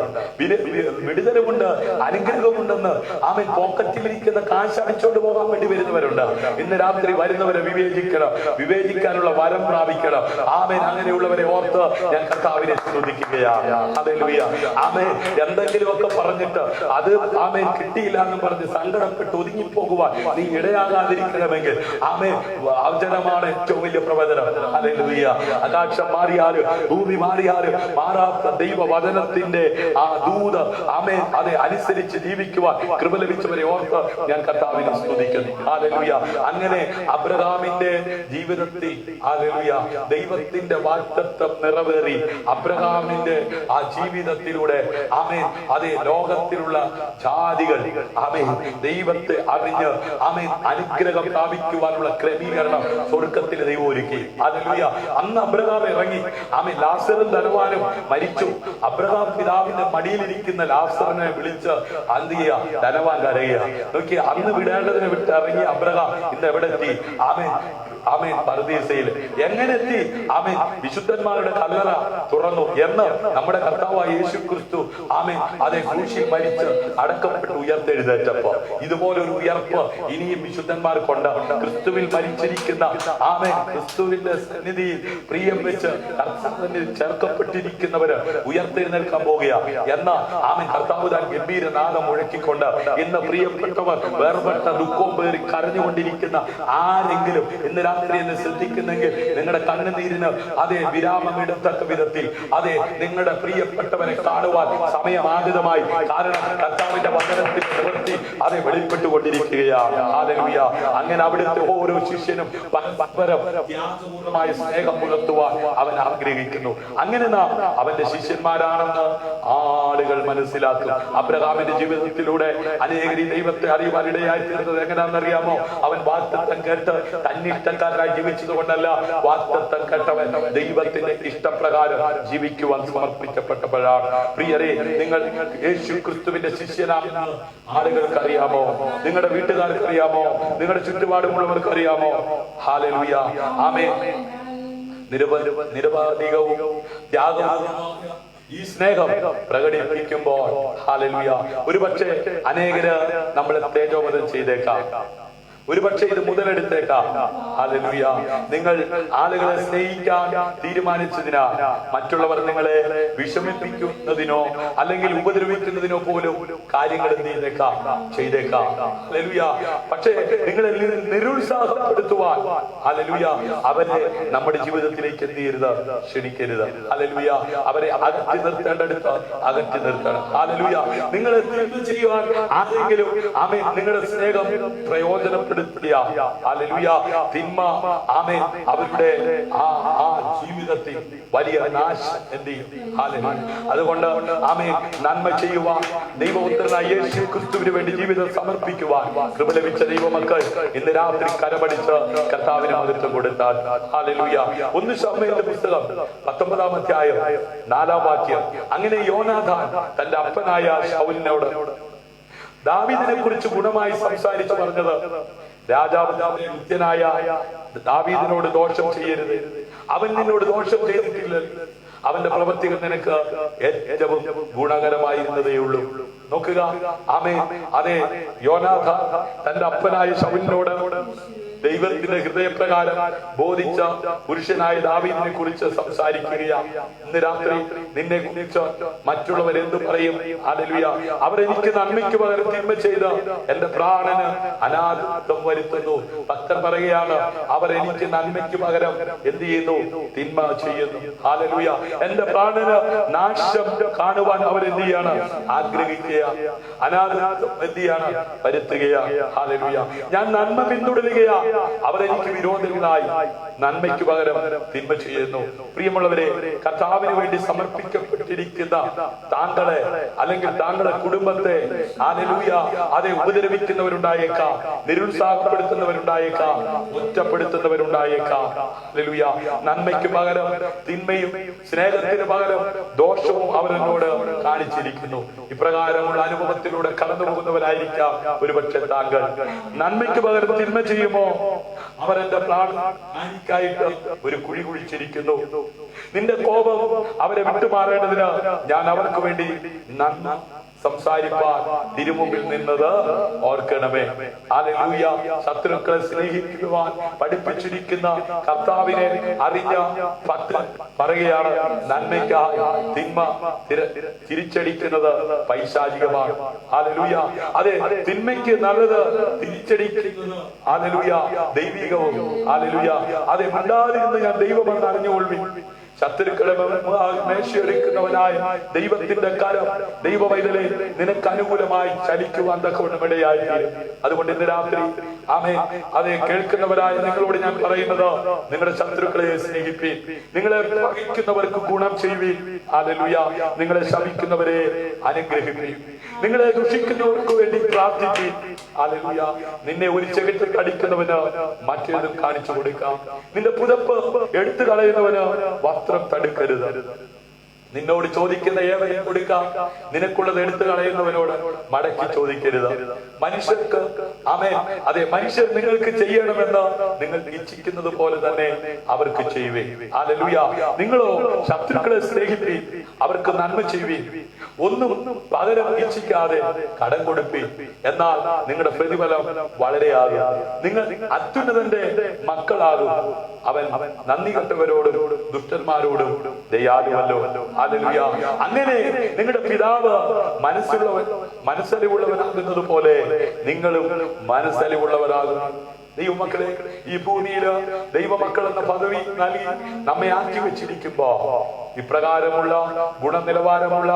വിടുതലുമുണ്ട്, അനുഗ്രഹമുണ്ടെന്ന് ആമേൻ പോക്കറ്റിലിരിക്കുന്ന കാശ് അടിച്ചോണ്ട് പോകാൻ വേണ്ടി വരുന്നവരുണ്ട്. ഇന്ന് രാത്രി വരുന്നവരെ വിവേചിക്കണം, വിവേചിക്കാനുള്ള വരം പ്രാപിക്കണം. ആമേൻ. അങ്ങനെയുള്ളവരെ ഓർത്ത് ഞാൻ കർത്താവിനെ സ്തുതിക്കുകയാണ്. ഹല്ലേലൂയ. ആമേൻ. എന്തെങ്കിലുമൊക്കെ പറഞ്ഞിട്ട് അത് ആമേൻ കിട്ടിയില്ല എന്ന് പറഞ്ഞ് സങ്കടപ്പെട്ട് ഒതുങ്ങിപ്പോകുവാൻ നീ ഇടയാകാതിരിക്കണമെങ്കിൽ ആമേൻ വചനമാണ് ഏറ്റവും വലിയ പ്രവചനം. ഹല്ലേലൂയ. ആകാശം മാറിയാല് ഭൂമി മാറിയാല് മാറാത്ത ദൈവവചനത്തിന്റെ ആ ദൂത് ആമേൻ അതെ അനുസരിച്ച് ജീവിക്കുവാൻ കൃപ ലഭിച്ചവരെ ഓർത്ത് ഞാൻ കർത്താവിനെ സ്തുതിക്കുന്നു. ഹല്ലേലൂയ. അങ്ങനെ അബ്രഹാമിന്റെ ജീവിതത്തിൽ ഹല്ലേലൂയ ദൈവത്തിന്റെ വാഗ്ദത്തം നിറവേറി. അബ്രഹാമിന്റെ ആ ജീവിതത്തിലൂടെ ആമേൻ അതെ ലോകത്തിലുള്ള ജാതികൾ ആമേൻ ദൈവത്തെ അറിഞ്ഞ് ആമേൻ അനുഗ്രഹം പ്രാപിക്കുവാനുള്ള ക്രമീകരണം സ്വർഗ്ഗത്തിൽ ദൈവം ഒരുക്കി. ഹല്ലേലൂയ. അന്ന് അബ്രഹാം ഇറങ്ങി ആമേൻ ലാസറും ധനവാനും മരിച്ചു. അബ്രഹാം പിതാവിന്റെ മടിയിലിരിക്കുന്ന ലാസറിനെ വിളിച്ച് അന്തിയ ധനവാൻ കരയുക. നോക്കി, അന്ന് വിടേണ്ടതിനെ വിട്ട് ഇറങ്ങി അബ്രഹാം ഇന്ന് എവിടെ എത്തി? ആമേൻ ആമേൻ പർദീസയിൽ. എങ്ങനെ എത്തി? ആമേൻ വിശുദ്ധന്മാരുടെ കല്ലറ തുറന്നു എന്ന് നമ്മുടെ കർത്താവായ യേശു ക്രിസ്തു ആമേൻ അതെ ക്രൂശിൽ മരിച്ച് അടക്കപ്പെട്ട് ഉയർത്തെഴുന്നേറ്റപ്പോ ഇതുപോലൊരു ഉയർപ്പ് ഇനിയും വിശുദ്ധന്മാർക്കുണ്ട്. ക്രിസ്തുവിൽ മരിച്ചിരിക്കുന്ന ആമേൻ ക്രിസ്തുവിന്റെ സന്നിധിയിൽ പ്രിയം വെച്ച് കർത്താവിൽ ചേർക്കപ്പെട്ടിരിക്കുന്നവര് ഉയർത്തെഴുന്നേൽക്കാൻ പോകുക എന്ന ആമേൻ കർത്താവ് താൻ ഗംഭീര നാദം മുഴക്കിക്കൊണ്ട് ഇന്ന് പ്രിയപ്പെട്ടവർ വേർപെട്ട ദുഃഖവും പേറി കരഞ്ഞുകൊണ്ടിരിക്കുന്ന ആരെങ്കിലും ഇന്ന് രാത്രി എന്നെ ശ്രദ്ധിക്കുന്നെങ്കിൽ നിങ്ങളുടെ കണ്ണുനീരിന് അതേ വിരാമമിടത്തക്ക വിധത്തിൽ അതെ നിങ്ങളുടെ പ്രിയപ്പെട്ടവരെ കാണുവാൻ സമയമാഗതമായി. കാരണം കർത്താവിന്റെ വചനത്തിൽ പ്രവൃത്തി അതെ വെളിപ്പെട്ടുകൊണ്ടിരിക്കുകയാണ്. ഹല്ലേലൂയ. അങ്ങനെ അവിടുത്തെ ഓരോ ശിഷ്യനും പരസ്പരം ത്യാഗപൂർണമായ സ്നേഹം പുലർത്തുവാൻ അവൻ ആഗ്രഹിക്കുന്നു. അങ്ങനെ നാം അവന്റെ ശിഷ്യന്മാരാണെന്ന് ആളുകൾ മനസ്സിലാക്കും. അബ്രഹാമിന്റെ ജീവിതത്തിലൂടെ അനേകരി ദൈവത്തെ അറിയുവാൻ ഇടയായി തീർന്നത് എങ്ങനെയാണെന്നറിയാമോ? അവൻ വാഗ്ദത്തം കേട്ട് തന്നിഷ്ടക്കാരനായി ജീവിച്ചത് കൊണ്ടല്ല, വാഗ്ദത്തം കേട്ടവൻ ദൈവത്തിന്റെ ഇഷ്ടപ്രകാരം ജീവിക്കുവാൻ സമർപ്പിക്കപ്പെട്ടപ്പോഴാണ്. പ്രിയരെ, നിങ്ങൾ യേശു ക്രിസ്തുവിന്റെ ശിഷ്യനാണെന്ന് ആളുകൾക്ക് അറിയാമോ? നിങ്ങളുടെ വീട്ടുകാർക്ക് അറിയാമോ? നിങ്ങളുടെ ചുറ്റുപാടുമുള്ളവർക്ക് അറിയാമോ? ഹല്ലേലൂയ. ആമേൻ. നിരവധികവും ത്യാഗവും ഈ സ്നേഹം പ്രകടിപ്പിക്കുമ്പോൾ ഹല്ലേലൂയ ഒരുപക്ഷെ അനേകര് നമ്മളെ തേജോവധം ചെയ്തേക്കാം. ഒരുപക്ഷെ ഇത് മുതലെടുത്തേക്കാം. ഹല്ലേലൂയ. നിങ്ങൾ ആളുകളെ സ്നേഹിക്കാൻ തീരുമാനിച്ചതിനാൽ മറ്റുള്ളവർ നിങ്ങളെ വിഷമിപ്പിക്കുന്നതിനോ അല്ലെങ്കിൽ ഉപദ്രവിക്കുന്നതിനോ പോലും കാര്യങ്ങൾ എന്ത് ചെയ്തേക്കാം. ഹല്ലേലൂയ. പക്ഷേ നിങ്ങളെ നിരുത്സാഹപ്പെടുത്തുവാൻ ഹല്ലേലൂയ അവരെ നമ്മുടെ ജീവിതത്തിലേക്ക് എന്ത് ചെയ്യരുത്, ക്ഷണിക്കരുത്. ഹല്ലേലൂയ. അവരെ അകറ്റി നിർത്തേണ്ടടുത്ത് അകറ്റി നിർത്തണം. ഹല്ലേലൂയ. നിങ്ങളെ ചെയ്യുവാൻ ആരെങ്കിലും ആമേൻ നിങ്ങളുടെ സ്നേഹം പ്രയോജനപ്പെടുത്തിയ ഹല്ലേലൂയ തിന്മ ആമേൻ അവരുടെ ആ ജീവിതത്തിൽ വലിയ നാശം എന്ത് ചെയ്യും. ഹല്ലേലൂയ. അതുകൊണ്ട് ആമേൻ നന്മ ചെയ്യുവാൻ ദൈവപുത്രനായ യേശു ക്രിസ്തുവിന് വേണ്ടി ജീവിതം സമർപ്പിക്കുവാൻ കൃപ ലഭിച്ച ദൈവമക്കൾ ഇന്ന് രാത്രി കരമടിച്ച് കർത്താവിന് മഹത്വം കൊടുത്താൽ ഹല്ലേലൂയ. 1 ശമൂവേലിന്റെ പുസ്തകം 19-ാം അധ്യായം 4-ാം വാക്യം. അങ്ങനെ യോനാഥാൻ തന്റെ അപ്പനായ ശൗലിനോട് ദാവീദിനെ കുറിച്ച് ഗുണമായി സംസാരിച്ചു പറഞ്ഞത്, രാജാവ് നിത്യനായ ദാവീദിനോട് ദോഷം ചെയ്യരുത്, അവൻ നിന്നോട് ദോഷം ചെയ്തിട്ടില്ല, അവന്റെ പ്രവൃത്തികൾ നിനക്ക് ഏറ്റവും ഗുണകരമായിരുന്നതേ ഉള്ളൂ. നോക്കുക ആമേൻ. അതെ, യോനാഥാൻ തന്റെ അപ്പനായ ശൗലിനോട് ദൈവത്തിന്റെ ഹൃദയപ്രകാരം ബോധിച്ച പുരുഷനായ ദാവീദിനെ കുറിച്ച് സംസാരിക്കുകയാണ്. ഇന്ന് രാത്രി നിന്നെ കുറിച്ച് മറ്റുള്ളവർ എന്ത് പറയും? ഹല്ലേലൂയ. അവരെനിക്ക് നന്മയ്ക്ക് പകരം തിന്മ ചെയ്ത് എന്റെ പ്രാണന് അനാഥത്വം വരുത്തുന്നു. ഭക്തൻ പറയുകയാണ്, അവരെനിക്ക് നന്മയ്ക്ക് പകരം എന്ത് ചെയ്യുന്നു? തിന്മ ചെയ്യുന്നു. ഹല്ലേലൂയ. എന്റെ പ്രാണന് നാശം കാണുവാൻ അവരെന്ത് ചെയ്യാണ്? ആഗ്രഹിക്കുക, അനാഥത്വം എന്ത് ചെയ്യാണ്? വരുത്തുകയാണ്. ഹല്ലേലൂയ. ഞാൻ നന്മ പിന്തുടരുകയാ, അവരെനിക്ക് വിരോധികളായി നന്മയ്ക്ക് പകരം തിന്മ ചെയ്യുന്നു. പ്രിയമുള്ളവരെ, കർത്താവിന് വേണ്ടി സമർപ്പിക്കപ്പെട്ടിരിക്കുന്ന താങ്കളെ അല്ലെങ്കിൽ താങ്കളുടെ കുടുംബത്തെ ഹല്ലേലൂയ അതെ ഉപദ്രവിക്കുന്നവരുണ്ടായേക്കാം, നിരുത്സാഹപ്പെടുത്തുന്നവരുണ്ടായേക്കാം, ഒറ്റപ്പെടുത്തുന്നവരുണ്ടായേക്കാം. ഹല്ലേലൂയ. നന്മയ്ക്ക് പകരം തിന്മയും സ്നേഹത്തിന് പകരം ദോഷവും അവരെന്നോട് കാണിച്ചിരിക്കുന്നു. ഇപ്രകാരമുള്ള അനുഭവത്തിലൂടെ കടന്നു പോകുന്നവരായിരിക്കാം ഒരുപക്ഷെ താങ്കൾ. നന്മയ്ക്ക് പകരം തിന്മ ചെയ്യുമോ? അവരെന്റെ പ്രാണനായിട്ട് ഒരു കുഴി കുഴിച്ചിരിക്കുന്നു. നിന്റെ കോപം അവരെ വിട്ടുമാറേണ്ടതിന് ഞാൻ അവർക്ക് വേണ്ടി നന്മ സംസാരിപ്പാൻ തിരുമുമ്പിൽ നിന്നത് ഓർക്കണമേ. ഹല്ലേലൂയ. ശത്രുക്കളെ സ്നേഹിക്കുവാൻ പഠിപ്പിച്ചിരിക്കുന്ന കർത്താവിനെ അറിഞ്ഞ ഭക്തൻ പറയുകയാണ്, നന്മയ്ക്കായി തിന്മ തിരിച്ചടിക്കുന്നത് പൈശാചികമാണ്. ഹല്ലേലൂയ. അതെ, തിന്മയ്ക്ക് നല്ലത് തിരിച്ചടിക്കുന്നത് ഹല്ലേലൂയ ദൈവികവും. ഹല്ലേലൂയ. അതെ, മിണ്ടാതിരുന്ന് ഞാൻ ദൈവമെന്ന് അറിഞ്ഞുകൊള്ളി. ശത്രുക്കളെ മേശയൊരുക്കുന്നവനായ ദൈവത്തിന്റെ കരം ദൈവവൈതലെ നിനക്ക് അനുകൂലമായി ചലിക്കുവാൻ തക്കവണ്ണമിടയായിത്തീരും. അതുകൊണ്ട് ഇന്ന് രാത്രി ആമേൻ അതെ കേൾക്കുന്നവരായ നിങ്ങളോട് ഞാൻ പറയുന്നത്, നിങ്ങളുടെ ശത്രുക്കളെ സ്നേഹിപ്പീൻ, നിങ്ങളെ പകയ്ക്കുന്നവർക്ക് ഗുണം ചെയ്യുവീൻ. ഹല്ലേലൂയ. നിങ്ങളെ ശപിക്കുന്നവരെ അനുഗ്രഹിപ്പീൻ, നിങ്ങളെ ദുഷിക്കുന്നവർക്ക് വേണ്ടി പ്രാർത്ഥിപ്പീൻ. ഹല്ലേലൂയ. നിന്നെ ഒരു ചെകിട്ട് കടിക്കുന്നവന് മറ്റേതും കാണിച്ചു കൊടുക്കാം. നിന്റെ പുതപ്പ് എടുത്തു കളയുന്നവന് വസ്ത്രം തടുക്കരുത്. നിന്നോട് ചോദിക്കുന്ന ഏവനും കൊടുക്കാം, നിനക്കുള്ളത് എടുത്തു കളയുന്നവനോട് മടക്കി ചോദിക്കരുത്. മനുഷ്യർക്ക് ആമേൻ അതെ മനുഷ്യർ നിങ്ങൾക്ക് ചെയ്യണമെന്ന് നിങ്ങൾ ഇച്ഛിക്കുന്നത് പോലെ തന്നെ അവർക്ക് ചെയ്യുവേ. ഹല്ലേലൂയ. നിങ്ങളോ ശത്രുക്കളെ സ്നേഹിപ്പീൻ, അവർക്ക് നന്മ ചെയ്യുവീൻ, ഒന്നും പകരം ഇച്ഛിക്കാതെ കടം കൊടുപ്പീൻ, എന്നാൽ നിങ്ങളുടെ പ്രതിഫലം വളരെയാകും. നിങ്ങൾ അത്യുന്നതന്റെ മക്കളാകും. അവൻ നന്ദി കെട്ടവരോടും ദുഷ്ടന്മാരോടും ദയാലുവല്ലോ. ഹല്ലേലൂയ. അങ്ങനെ നിങ്ങളുടെ പിതാവ് മനസ്സലിവുള്ളവനാകുന്നത് പോലെ നിങ്ങളും മനസ്സലിവുള്ളവരാകും. ദൈവമക്കളെ, ഈ ഭൂമിയിൽ ദൈവമക്കൾ എന്ന പദവി നൽകി നമ്മെ ആക്കി വെച്ചിരിക്കുമ്പോ ഇപ്രകാരമുള്ള ഗുണനിലവാരമുള്ള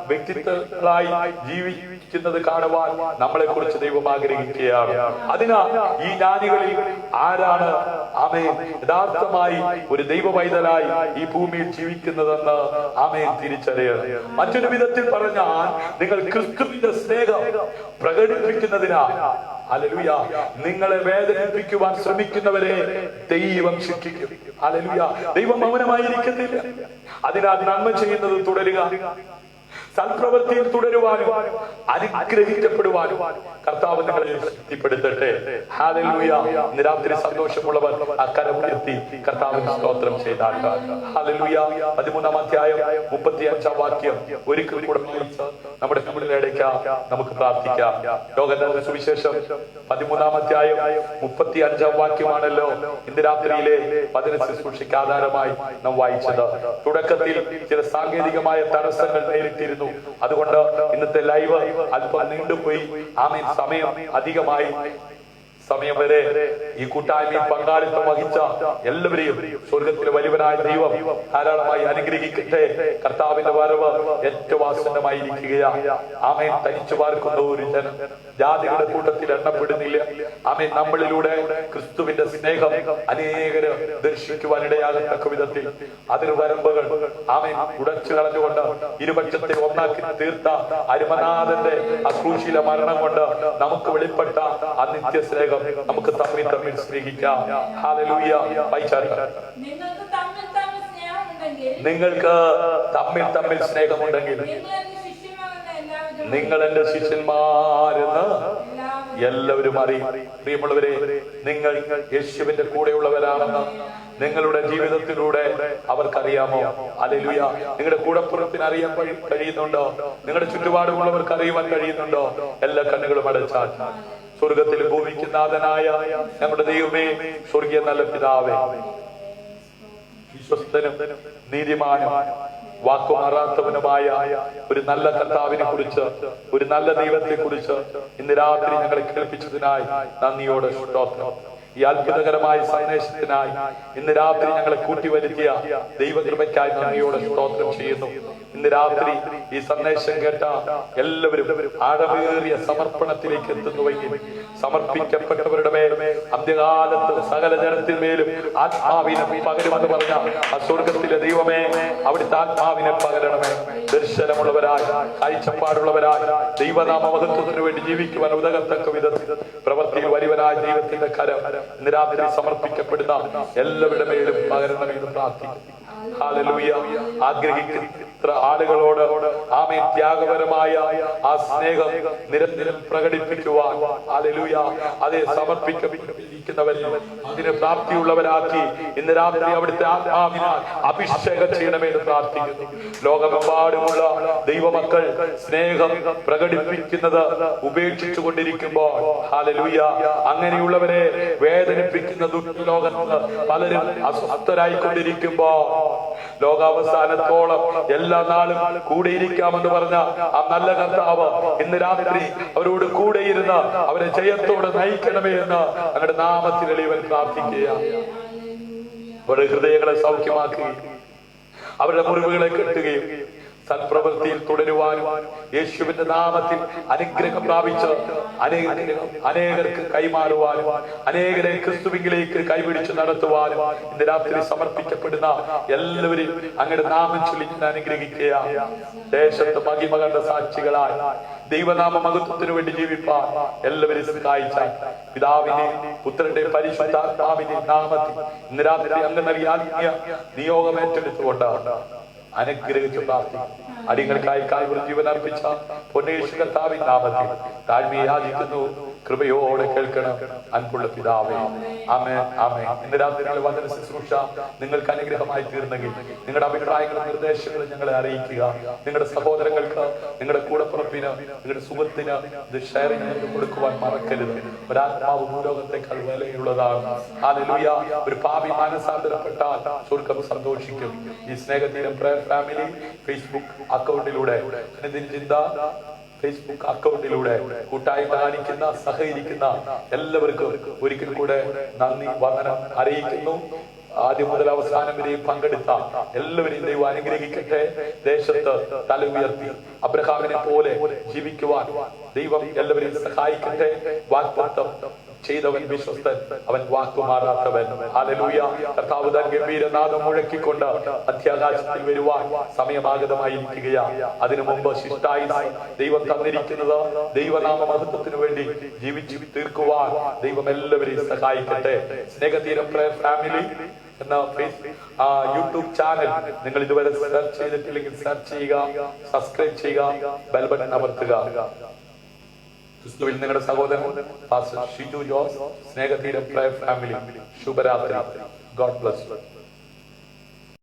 വ്യക്തിത്വങ്ങളായി ജീവിക്കുന്നത് കാണുവാൻ നമ്മളെ കുറിച്ച് ദൈവം ആഗ്രഹിക്കുകയാണ്. അതിനാൽ ഈ ജ്ഞാനികളിൽ ആരാണ് ആമേൻ യഥാർത്ഥമായി ഒരു ദൈവ പൈതലായി ഈ ഭൂമിയിൽ ജീവിക്കുന്നതെന്ന് ആമേൻ തിരിച്ചറിയണം. മറ്റൊരു വിധത്തിൽ പറഞ്ഞാൽ, നിങ്ങൾ ക്രിസ്തുവിന്റെ സ്നേഹം പ്രകടിപ്പിക്കുന്നതിനാൽ ഹല്ലേലൂയ നിങ്ങളെ വേദനിപ്പിക്കുവാൻ ശ്രമിക്കുന്നവരെ ദൈവം ശിക്ഷിക്കും. ഹല്ലേലൂയ. ദൈവം മൗനമായിരിക്കുന്നില്ല. അതിനാൽ നന്മ ചെയ്യുന്നത് തുടരുക, സൽപ്രവൃത്തിയിൽ തുടരുവാനും അനുഗ്രഹിക്കപ്പെടുവാനും കർത്താവ് നിങ്ങളെ ശക്തിപ്പെടുത്തട്ടെ. ഹല്ലേലൂയ. ഇന്ന് രാത്രി സന്തോഷമുള്ളവർ ആ കരം ഉയർത്തി കർത്താവിന് സ്തോത്രം ചെയ്താട്ടെ. ഹല്ലേലൂയ. 13-ാം അധ്യായം 35-ാം വാക്യം ഒരിക്കൽ കൂടെ നമ്മുടെ കമ്മിലിടയ്ക്ക് നമുക്ക് പ്രാർത്ഥിക്കാം. യോഹന്നാന്റെ സുവിശേഷം 13-ാം അധ്യായം 35-ാം വാക്യമാണല്ലോ ഇന്ന് രാത്രിയിലെ വചന ശുശ്രൂഷയ്ക്ക് ആധാരമായി നാം വായിച്ചത്. തുടക്കത്തിൽ ചില സാങ്കേതികമായ തടസ്സങ്ങൾ നേരിട്ടിരുന്നു. അതുകൊണ്ട് ഇന്നത്തെ ലൈവ് അല്പം നീണ്ടുപോയി. ആമേൻ. സമയം അധികമായി. സമയം വരെ ഈ കൂട്ടായ്മയിൽ പങ്കാളിത്തം വഹിച്ച എല്ലാവരെയും സ്വർഗത്തിലെ വലിയവനായ ദൈവം ധാരാളമായി അനുഗ്രഹിക്കട്ടെ. കർത്താവിന്റെ വരവ് ഏറ്റവും ആസന്നമായിരിക്കുകയാണ്. ആമേൻ. തനിച്ചു പാർക്കുന്ന ഒരു ജനം ജാതികളുടെ കൂട്ടത്തിൽ എണ്ണപ്പെടുന്നില്ല. ആമേൻ. നമ്മളിലൂടെ ക്രിസ്തുവിന്റെ സ്നേഹം അനേകര് ദർശിക്കുവാനിടയാകത്തക്ക വിധത്തിൽ അതിന് വരമ്പുകൾ ആമേൻ ഉടച്ചു കളഞ്ഞുകൊണ്ട് ഇരുപക്ഷത്തെ ഒന്നാക്കി തീർത്ത അരുമനാഥന്റെ അക്രൂശില മരണം കൊണ്ട് നമുക്ക് വെളിപ്പെട്ട ആ നിത്യ സ്നേഹം നമുക്ക് തമ്മിൽ തമ്മിൽ സ്നേഹിക്കാം. ഹല്ലേലൂയ. നിങ്ങൾക്ക് തമ്മിൽ തമ്മിൽ സ്നേഹമുണ്ടെങ്കിൽ നിങ്ങൾ എന്റെ ശിഷ്യന്മാരെന്ന് എല്ലാവരും അറിയും. പ്രിയമുള്ളവരെ, നിങ്ങൾ യേശുവിന്റെ കൂടെയുള്ളവരാണെന്ന് നിങ്ങളുടെ ജീവിതത്തിലൂടെ അവർക്കറിയാമോ? ഹല്ലേലൂയ. നിങ്ങളുടെ കൂടപ്പുറത്തിന് അറിയാൻ കഴിയുന്നുണ്ടോ? നിങ്ങളുടെ ചുറ്റുപാടുമുള്ളവർക്ക് അറിയുവാൻ കഴിയുന്നുണ്ടോ? എല്ലാ കണ്ണുകളും അടച്ചാൽ സ്വർഗത്തിൽ ഭൂമിക്ക് നാഥനായ നമ്മുടെ ദൈവമേ, സ്വർഗീയ നല്ല പിതാവേ, വിശ്വസ്തനും നീതിമാനും വാക്കുമാറാത്തവനുമായ ഒരു നല്ല കർത്താവിനെ കുറിച്ച്, ഒരു നല്ല ദൈവത്തെ കുറിച്ച് ഇന്ന് രാത്രി ഞങ്ങളെ കേൾപ്പിച്ചതിനായി നന്ദിയോടെ സ്തോത്രം. ഈ അത്ഭുതകരമായ സന്ദേശത്തിനായി ഇന്ന് രാത്രി ഞങ്ങളെ കൂട്ടിവരുത്തിയ ദൈവകൃപയ്ക്കായി നന്ദിയോടെ സ്തോത്രം ചെയ്യുന്നു. ഇന്ന് രാത്രി ഈ സന്ദേശം കേട്ട എല്ലാവരും ആഴമേറിയ സമർപ്പണത്തിലേക്ക് എത്തുന്നുവെങ്കിൽ സമർപ്പിക്കപ്പെട്ടവരുടെ മേൽ അന്ത്യകാലത്ത് സകല ജനത്തിന്മേലും ആത്മാവിനെ പകരുമെന്ന് പറഞ്ഞ ആ സ്വർഗത്തിലെ ദൈവമേ, അവിടുത്തെ ആത്മാവിനെ പകരണമേ. ദർശനമുള്ളവരായി, കാഴ്ചപ്പാടുള്ളവരായി, ദൈവനാമ മഹത്വത്തിന് വേണ്ടി ജീവിക്കുവാൻ ഉതകത്തക്ക വിധത്തിൽ പ്രവൃത്തിയിൽ വരുവനായ ദൈവത്തിന്റെ കരം ഇന്ന് രാത്രി സമർപ്പിക്കപ്പെടുന്ന എല്ലാവരുടെ മേലും പകരണമെന്ന് പ്രാർത്ഥിക്കുന്നു. ഹല്ലേലൂയ. ആഗ്രഹിക്കുന്ന ആളുകളോട് ആമേൻ ത്യാഗപരമായ ആ സ്നേഹം നിരന്തരം പ്രകടിപ്പിക്കുവാൻ, ഹല്ലേലൂയ, അതേ സമർപ്പിക്കപ്പെട്ടിരിക്കുന്നവരെ അതിന് പ്രാപ്തിയുള്ളവരാക്കി ഇന്ന് രാത്രി അവിടുത്തെ ആത്മാവിനാൽ അഭിഷേകം ചെയ്യണമെന്ന് പ്രാർത്ഥിക്കുന്നു. ലോകമെമ്പാടുമുള്ള ദൈവമക്കൾ സ്നേഹം പ്രകടിപ്പിക്കുന്നത് ഉപേക്ഷിച്ചു കൊണ്ടിരിക്കുമ്പോൾ, ഹല്ലേലൂയ, അങ്ങനെയുള്ളവരെ വേദനിപ്പിക്കുന്ന ദുഷ്ടലോകത്ത് പലരും അസ്വസ്ഥരായിക്കൊണ്ടിരിക്കുമ്പോ ലോകാവസാനത്തോളം എല്ലാ നാളും കൂടെയിരിക്കാമെന്ന് പറഞ്ഞ ആ നല്ല കർത്താവ് ഇന്ന് രാത്രി അവരോട് കൂടെയിരുന്ന് അവരെ ജയത്തോടെ നയിക്കണമേ എന്ന് അങ്ങയുടെ നാമത്തിൽ എളിയവൻ പ്രാർത്ഥിക്കുകയാണ്. അവരുടെ ഹൃദയങ്ങളെ സൗഖ്യമാക്കുകയും അവരുടെ മുറിവുകളെ കെട്ടുകയും സൽപ്രവൃത്തിയിൽ തുടരുവാനും യേശുവിന്റെ നാമത്തിൽ അനുഗ്രഹം പ്രാപിച്ച് അനേകർക്ക് കൈമാറുവാനും അനേകരെ ക്രിസ്തുവിലേക്ക് കൈപിടിച്ച് നടത്തുവാനും ഇന്ന് രാത്രി സമർപ്പിക്കപ്പെടുന്ന എല്ലാവരെയും അങ്ങയുടെ നാമം ചൊല്ലി അനുഗ്രഹിക്കുക. ദേശത്ത് മഹിമ കണ്ട സാക്ഷികളായി ദൈവനാമ മഹത്വത്തിനു വേണ്ടി ജീവിപ്പാൻ എല്ലാവരും സഹായിച്ച പിതാവിന്റെ പുത്രന്റെ പരിശുദ്ധാത്മാവിന്റെ നാമത്തിൽ ഇന്ന് രാത്രി അങ്ങ് നൽകിയ ആത്മീയ നിയോഗം ഏറ്റെടുത്തുകൊണ്ടാണ് അനുഗ്രഹിച്ചു പ്രാർത്ഥിക്കും. അടിയങ്ങൾക്കായി കാൽവരി ജീവൻ അർപ്പിച്ച പൊന്നേശു കർത്താവിൻ നാമത്തിൽ താഴ്മയെ യാചിക്കുന്നു. കൃപയോടെ കേൾക്കണം അൻപുള്ള പിതാവേ. ആമേൻ, ആമേൻ. ഇന്ന് രാത്രിയുടെ വചന ശുശ്രൂഷ നിങ്ങൾക്ക് അനുഗ്രഹമായി തീർന്നെങ്കിൽ നിങ്ങളുടെ അഭിപ്രായങ്ങളും നിർദ്ദേശങ്ങളും ഞങ്ങളെ അറിയിക്കുക. നിങ്ങളുടെ സഹോദരങ്ങൾക്ക്, നിങ്ങളുടെ കൂടപ്പുറപ്പിന്, നിങ്ങളുടെ സുഹൃത്തിന് ഇത് ഷെയർ ചെയ്ത് കൊടുക്കുവാൻ മറക്കരുത്. ഒരാത്മാവ് ഭൂലോകത്തെക്കാൾ വിലയുള്ളതാണ്. ഹല്ലേലൂയ. ഒരു പാപി മാനസാന്തരപ്പെട്ടാൽ സ്വർഗ്ഗം സന്തോഷിക്കും. ഈ സ്നേഹതീരം പ്രയർ ഫാമിലി ഫേസ്ബുക്ക് അക്കൗണ്ടിലൂടെ ഫേസ്ബുക്ക് അക്കൗണ്ടിലൂടെ കൂട്ടായ്മ കാണിക്കുന്ന, സഹകരിക്കുന്ന എല്ലാവർക്കും ഒരിക്കൽ കൂടെ നന്ദി വന്ദനം അറിയിക്കുന്നു. ആദ്യം മുതൽ അവസാനം വരെ പങ്കെടുത്ത എല്ലാവരെയും ദൈവം അനുഗ്രഹിക്കട്ടെ. ദേശത്ത് തല ഉയർത്തി അബ്രഹാമിനെ പോലെ ജീവിക്കുവാൻ ദൈവം എല്ലാവരെയും സഹായിക്കട്ടെ. വാഗ്ദത്തം ചെയ്തവൻ വിശ്വസ്തൻ, അവൻ വാക്കുമാറാത്തവൻ. ഹല്ലേലൂയ. കർത്താവ് താൻ ഗംഭീരനാദം മുഴക്കിക്കൊണ്ട് അത്യാകാശത്തിൽ വരുവാൻ സമയമാഗതമായിരിക്കുകയാ. അതിനു മുമ്പ് ശിഷ്ടായി ദൈവം തന്നിരിക്കുന്നത് ദൈവനാമ മഹത്വത്തിനു വേണ്ടി ജീവിച്ചു തീർക്കുവാൻ ദൈവം എല്ലാവരെയും സഹായിക്കട്ടെ. സ്നേഹതീരം പ്രയർ ഫാമിലി എന്ന യൂട്യൂബ് ചാനൽ നിങ്ങൾ ഇതുവരെ സെർച്ച് ചെയ്തിട്ടില്ലെങ്കിൽ സെർച്ച് ചെയ്യുക, സബ്സ്ക്രൈബ് ചെയ്യുക, ബെൽ ബട്ടൺ അമർത്തുക. ക്രിസ്തുവിൽ നിങ്ങളുടെ സഹോദരൻ പാസ്റ്റർ ഷിജു ജോസ്, സ്നേഹതീരം പ്രയർ ഫാമിലി. ശുഭരാത്രി. God bless you.